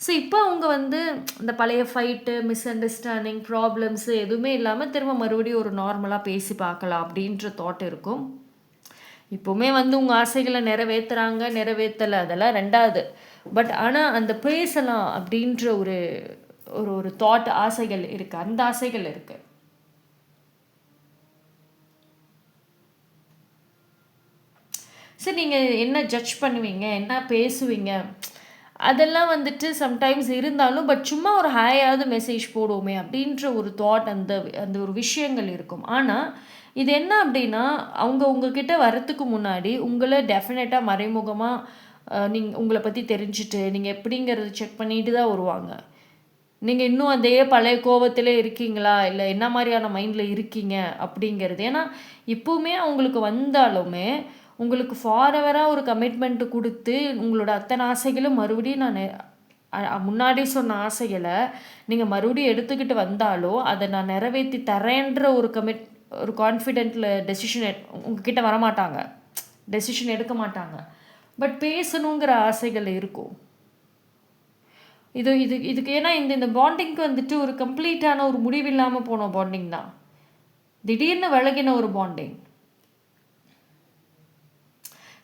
ஸோ இப்போ அவங்க வந்து இந்த பழைய ஃபைட்டு, மிஸ் அண்டர்ஸ்டாண்டிங், ப்ராப்ளம்ஸு எதுவுமே இல்லாமல் திரும்ப மறுபடியும் ஒரு நார்மலாக பேசி பார்க்கலாம் அப்படின்ற தாட் இருக்கும். இப்போவுமே வந்து உங்கள் ஆசைகளை நிறைவேற்றலை, அதெல்லாம் ரெண்டாவது. பட் ஆனால் அந்த பேசலாம் அப்படின்ற ஒரு ஒரு தாட், ஆசைகள் இருக்குது, அந்த ஆசைகள் இருக்குது. சரி, நீங்கள் என்ன ஜட்ஜ் பண்ணுவீங்க, என்ன பேசுவீங்க, அதெல்லாம் வந்துட்டு சம்டைம்ஸ் இருந்தாலும், பட் சும்மா ஒரு ஹாயாவது மெசேஜ் போடுவோமே அப்படின்ற ஒரு தாட், அந்த ஒரு விஷயங்கள் இருக்கும். ஆனால் இது என்ன அப்படின்னா, அவங்க உங்ககிட்ட வரத்துக்கு முன்னாடி உங்களை டெஃபினட்டாக மறைமுகமாக உங்களை பற்றி தெரிஞ்சுட்டு நீங்கள் எப்படிங்கிறத செக் பண்ணிட்டு தான் வருவாங்க. நீங்கள் இன்னும் அதே பழைய கோபத்திலே இருக்கீங்களா, இல்லை என்ன மாதிரியான மைண்டில் இருக்கீங்க அப்படிங்கிறது. ஏன்னா இப்போவுமே அவங்களுக்கு வந்தாலுமே உங்களுக்கு ஃபாரெவராக ஒரு கமிட்மெண்ட்டு கொடுத்து உங்களோட அத்தனை ஆசைகளும் மறுபடியும் நான் முன்னாடி சொன்ன ஆசைகளை நீங்கள் மறுபடியும் எடுத்துக்கிட்டு வந்தாலோ அதை நான் நிறைவேற்றி தரேன்ற ஒரு கான்ஃபிடென்ட்டில் டெசிஷன் உங்ககிட்ட வரமாட்டாங்க, டெசிஷன் எடுக்க மாட்டாங்க. பட் பேசணுங்கிற ஆசைகள் இருக்கும். இதுக்கு ஏன்னா இந்த பாண்டிங்க்கு வந்துட்டு ஒரு கம்ப்ளீட்டான ஒரு முடிவில்லாமல் போன பாண்டிங் தான், திடீர்னு விலகின ஒரு பாண்டிங்.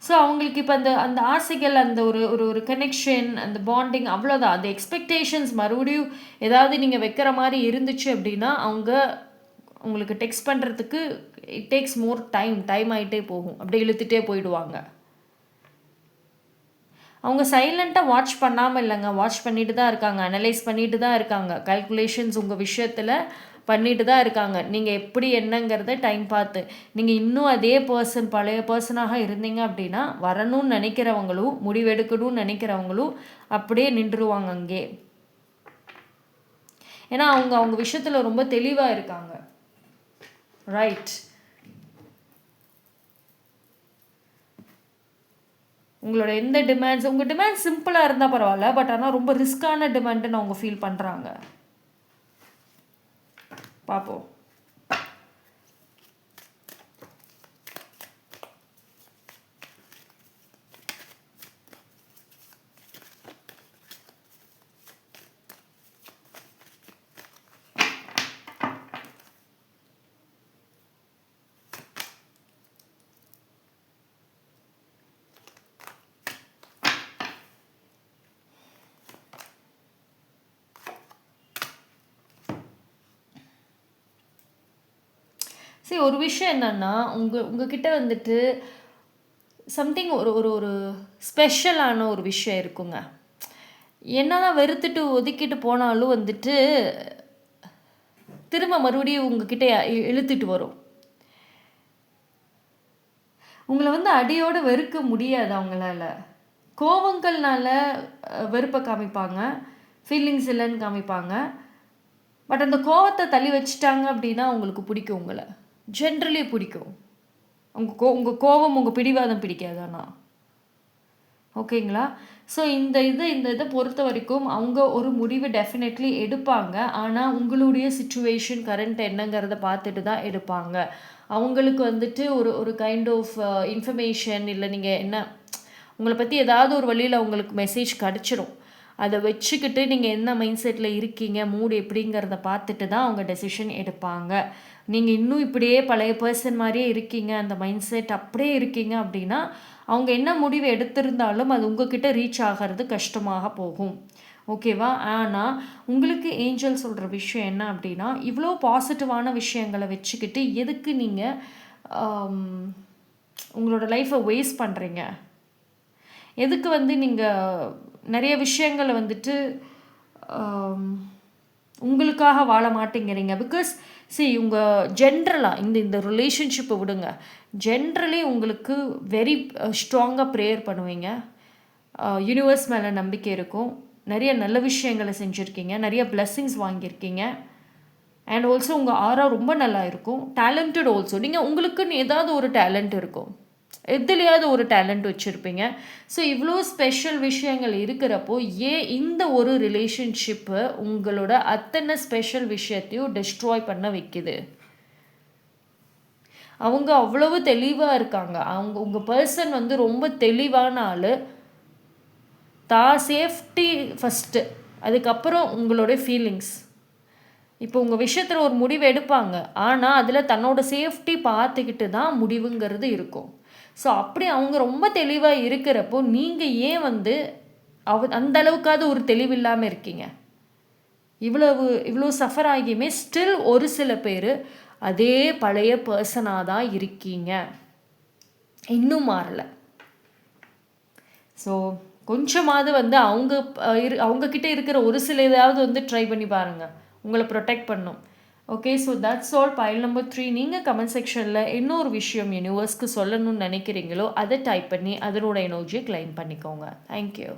ஸோ அவங்களுக்கு இப்போ அந்த ஆசைகள், அந்த ஒரு கனெக்ஷன், அந்த பாண்டிங் அவ்வளோதான். அந்த எக்ஸ்பெக்டேஷன்ஸ் மறுபடியும் ஏதாவது நீங்கள் வைக்கிற மாதிரி இருந்துச்சு அப்படின்னா அவங்க உங்களுக்கு டெக்ஸ்ட் பண்ணுறதுக்கு இட் டேக்ஸ் மோர் டைம் ஆகிட்டே போகும், அப்படியே இழுத்துட்டே போயிடுவாங்க. அவங்க சைலண்ட்டாக வாட்ச் பண்ணாமல் இல்லைங்க, வாட்ச் பண்ணிட்டு தான் இருக்காங்க, அனலைஸ் பண்ணிட்டு தான் இருக்காங்க, கால்குலேஷன்ஸ் உங்கள் விஷயத்தில் பண்ணிட்டு தான் இருக்காங்க. நீங்கள் எப்படி என்னங்கிறத டைம் பார்த்து நீங்கள் இன்னும் அதே பழைய பர்சனாக இருந்தீங்க அப்படின்னா வரணும்னு நினைக்கிறவங்களும் முடிவெடுக்கணும்னு நினைக்கிறவங்களும் அப்படியே நின்றுருவாங்க அங்கே. ஏன்னா அவங்க விஷயத்தில் ரொம்ப தெளிவாக இருக்காங்க. ரைட். உங்களோட எந்த டிமாண்ட்ஸ், உங்கள் டிமாண்ட் சிம்பிளாக இருந்தால் பரவாயில்ல, பட் ஆனால் ரொம்ப ரிஸ்க்கான டிமாண்டுன்னு அவங்க ஃபீல் பண்ணுறாங்க. பார்ப்போம். சரி, ஒரு விஷயம் என்னன்னா, உங்ககிட்ட வந்துட்டு சம்திங் ஒரு ஒரு ஒரு ஸ்பெஷலான ஒரு விஷயம் இருக்குங்க. என்னதான் வெறுத்துட்டு ஒதுக்கிட்டு போனாலும் வந்துட்டு திரும்ப மறுபடியும் உங்ககிட்ட இழுத்துட்டு வரும். உங்களை வந்து அடியோடு வெறுக்க முடியாது அவங்களால. கோவங்கள்னால வெறுப்பை காமிப்பாங்க, ஃபீலிங்ஸ் இல்லைன்னு காமிப்பாங்க. பட் அந்த கோவத்தை தள்ளி வச்சுட்டாங்க அப்படின்னா அவங்களுக்கு பிடிக்கும், உங்களை ஜென்ரலி பிடிக்கும். உங்கள் கோவம் உங்கள் பிடிவாதம் பிடிக்காதானா? ஓகேங்களா? ஸோ இந்த இதை பொறுத்த வரைக்கும் அவங்க ஒரு முடிவு டெஃபினெட்லி எடுப்பாங்க. ஆனால் உங்களுடைய சிச்சுவேஷன் கரண்ட் என்னங்கிறத பார்த்துட்டு தான் எடுப்பாங்க. அவங்களுக்கு வந்துட்டு ஒரு கைண்ட் ஆஃப் இன்ஃபர்மேஷன் இல்லை, நீங்கள் என்ன உங்களை பற்றி ஏதாவது ஒரு வழியில் அவங்களுக்கு மெசேஜ் கிடச்சிரும். அதை வச்சுக்கிட்டு நீங்கள் என்ன மைண்ட் செட்டில் இருக்கீங்க, மூடு எப்படிங்கிறத பார்த்துட்டு தான் அவங்க டெசிஷன் எடுப்பாங்க. நீங்கள் இன்னும் இப்படியே பழைய பர்சன் மாதிரியே இருக்கீங்க, அந்த மைண்ட் செட் அப்படியே இருக்கீங்க அப்படின்னா அவங்க என்ன முடிவு எடுத்திருந்தாலும் அது உங்ககிட்ட ரீச் ஆகிறது கஷ்டமாக போகும். ஓகேவா? ஆனால் உங்களுக்கு ஏஞ்சல் சொல்கிற விஷயம் என்ன அப்படின்னா, இவ்வளோ பாசிட்டிவான விஷயங்களை வச்சுக்கிட்டு எதுக்கு நீங்கள் உங்களோட லைஃப்பை வேஸ்ட் பண்ணுறீங்க? எதுக்கு வந்து நீங்கள் நிறைய விஷயங்களை வந்துட்டு உங்களுக்காக வாழ மாட்டேங்கிறீங்க? பிகாஸ் உங்கள் ஜென்ரலாக இந்த ரிலேஷன்ஷிப்பை விடுங்க, ஜென்ரலி உங்களுக்கு வெரி ஸ்ட்ராங்காக ப்ரேயர் பண்ணுவீங்க, யூனிவர்ஸ் மேலே நம்பிக்கை இருக்கும், நிறைய நல்ல விஷயங்களை செஞ்சுருக்கீங்க, நிறைய பிளெஸ்ஸிங்ஸ் வாங்கியிருக்கீங்க. அண்ட் ஆல்சோ உங்கள் ஆரா ரொம்ப நல்லா இருக்கும். Talented also. நீங்கள் உங்களுக்குன்னு ஏதாவது ஒரு டேலண்ட் இருக்கும், எதுலையாவது ஒரு டேலண்ட் வச்சுருப்பீங்க. ஸோ இவ்வளோ ஸ்பெஷல் விஷயங்கள் இருக்கிறப்போ ஏன் இந்த ஒரு ரிலேஷன்ஷிப்பு உங்களோட அத்தனை ஸ்பெஷல் விஷயத்தையும் டெஸ்ட்ராய் பண்ண வைக்குது? அவங்க அவ்வளவு தெளிவாக இருக்காங்க. உங்கள் பர்சன் வந்து ரொம்ப தெளிவான ஆள். சேஃப்டி ஃபஸ்ட்டு, அதுக்கப்புறம் உங்களோட ஃபீலிங்ஸ். இப்போ உங்கள் விஷயத்தில் ஒரு முடிவு எடுப்பாங்க, ஆனால் அதில் தன்னோட சேஃப்டி பார்த்துக்கிட்டு தான் முடிவுங்கிறது இருக்கும். ஸோ அப்படி அவங்க ரொம்ப தெளிவாக இருக்கிறப்போ நீங்கள் ஏன் வந்து அந்த அளவுக்காவது ஒரு தெளிவு இல்லாமல் இருக்கீங்க? இவ்வளோ சஃபர் ஆகியுமே ஸ்டில் ஒரு சில பேர் அதே பழைய பர்சனாக தான் இருக்கீங்க, இன்னும் மாறலை. ஸோ கொஞ்சமாவது வந்து அவங்கக்கிட்ட இருக்கிற ஒரு சில இதாவது வந்து ட்ரை பண்ணி பாருங்கள், உங்களை ப்ரொடெக்ட் பண்ணும். Okay, so that's all. File number 3. நீங்கள் கமெண்ட் செக்ஷனில் இன்னொரு விஷயம் யூனிவர்ஸ்க்கு சொல்லணும்னு நினைக்கிறீங்களோ அதை டைப் பண்ணி அதனோட எனர்ஜியை கிளைம் பண்ணிக்கோங்க. தேங்க்யூ.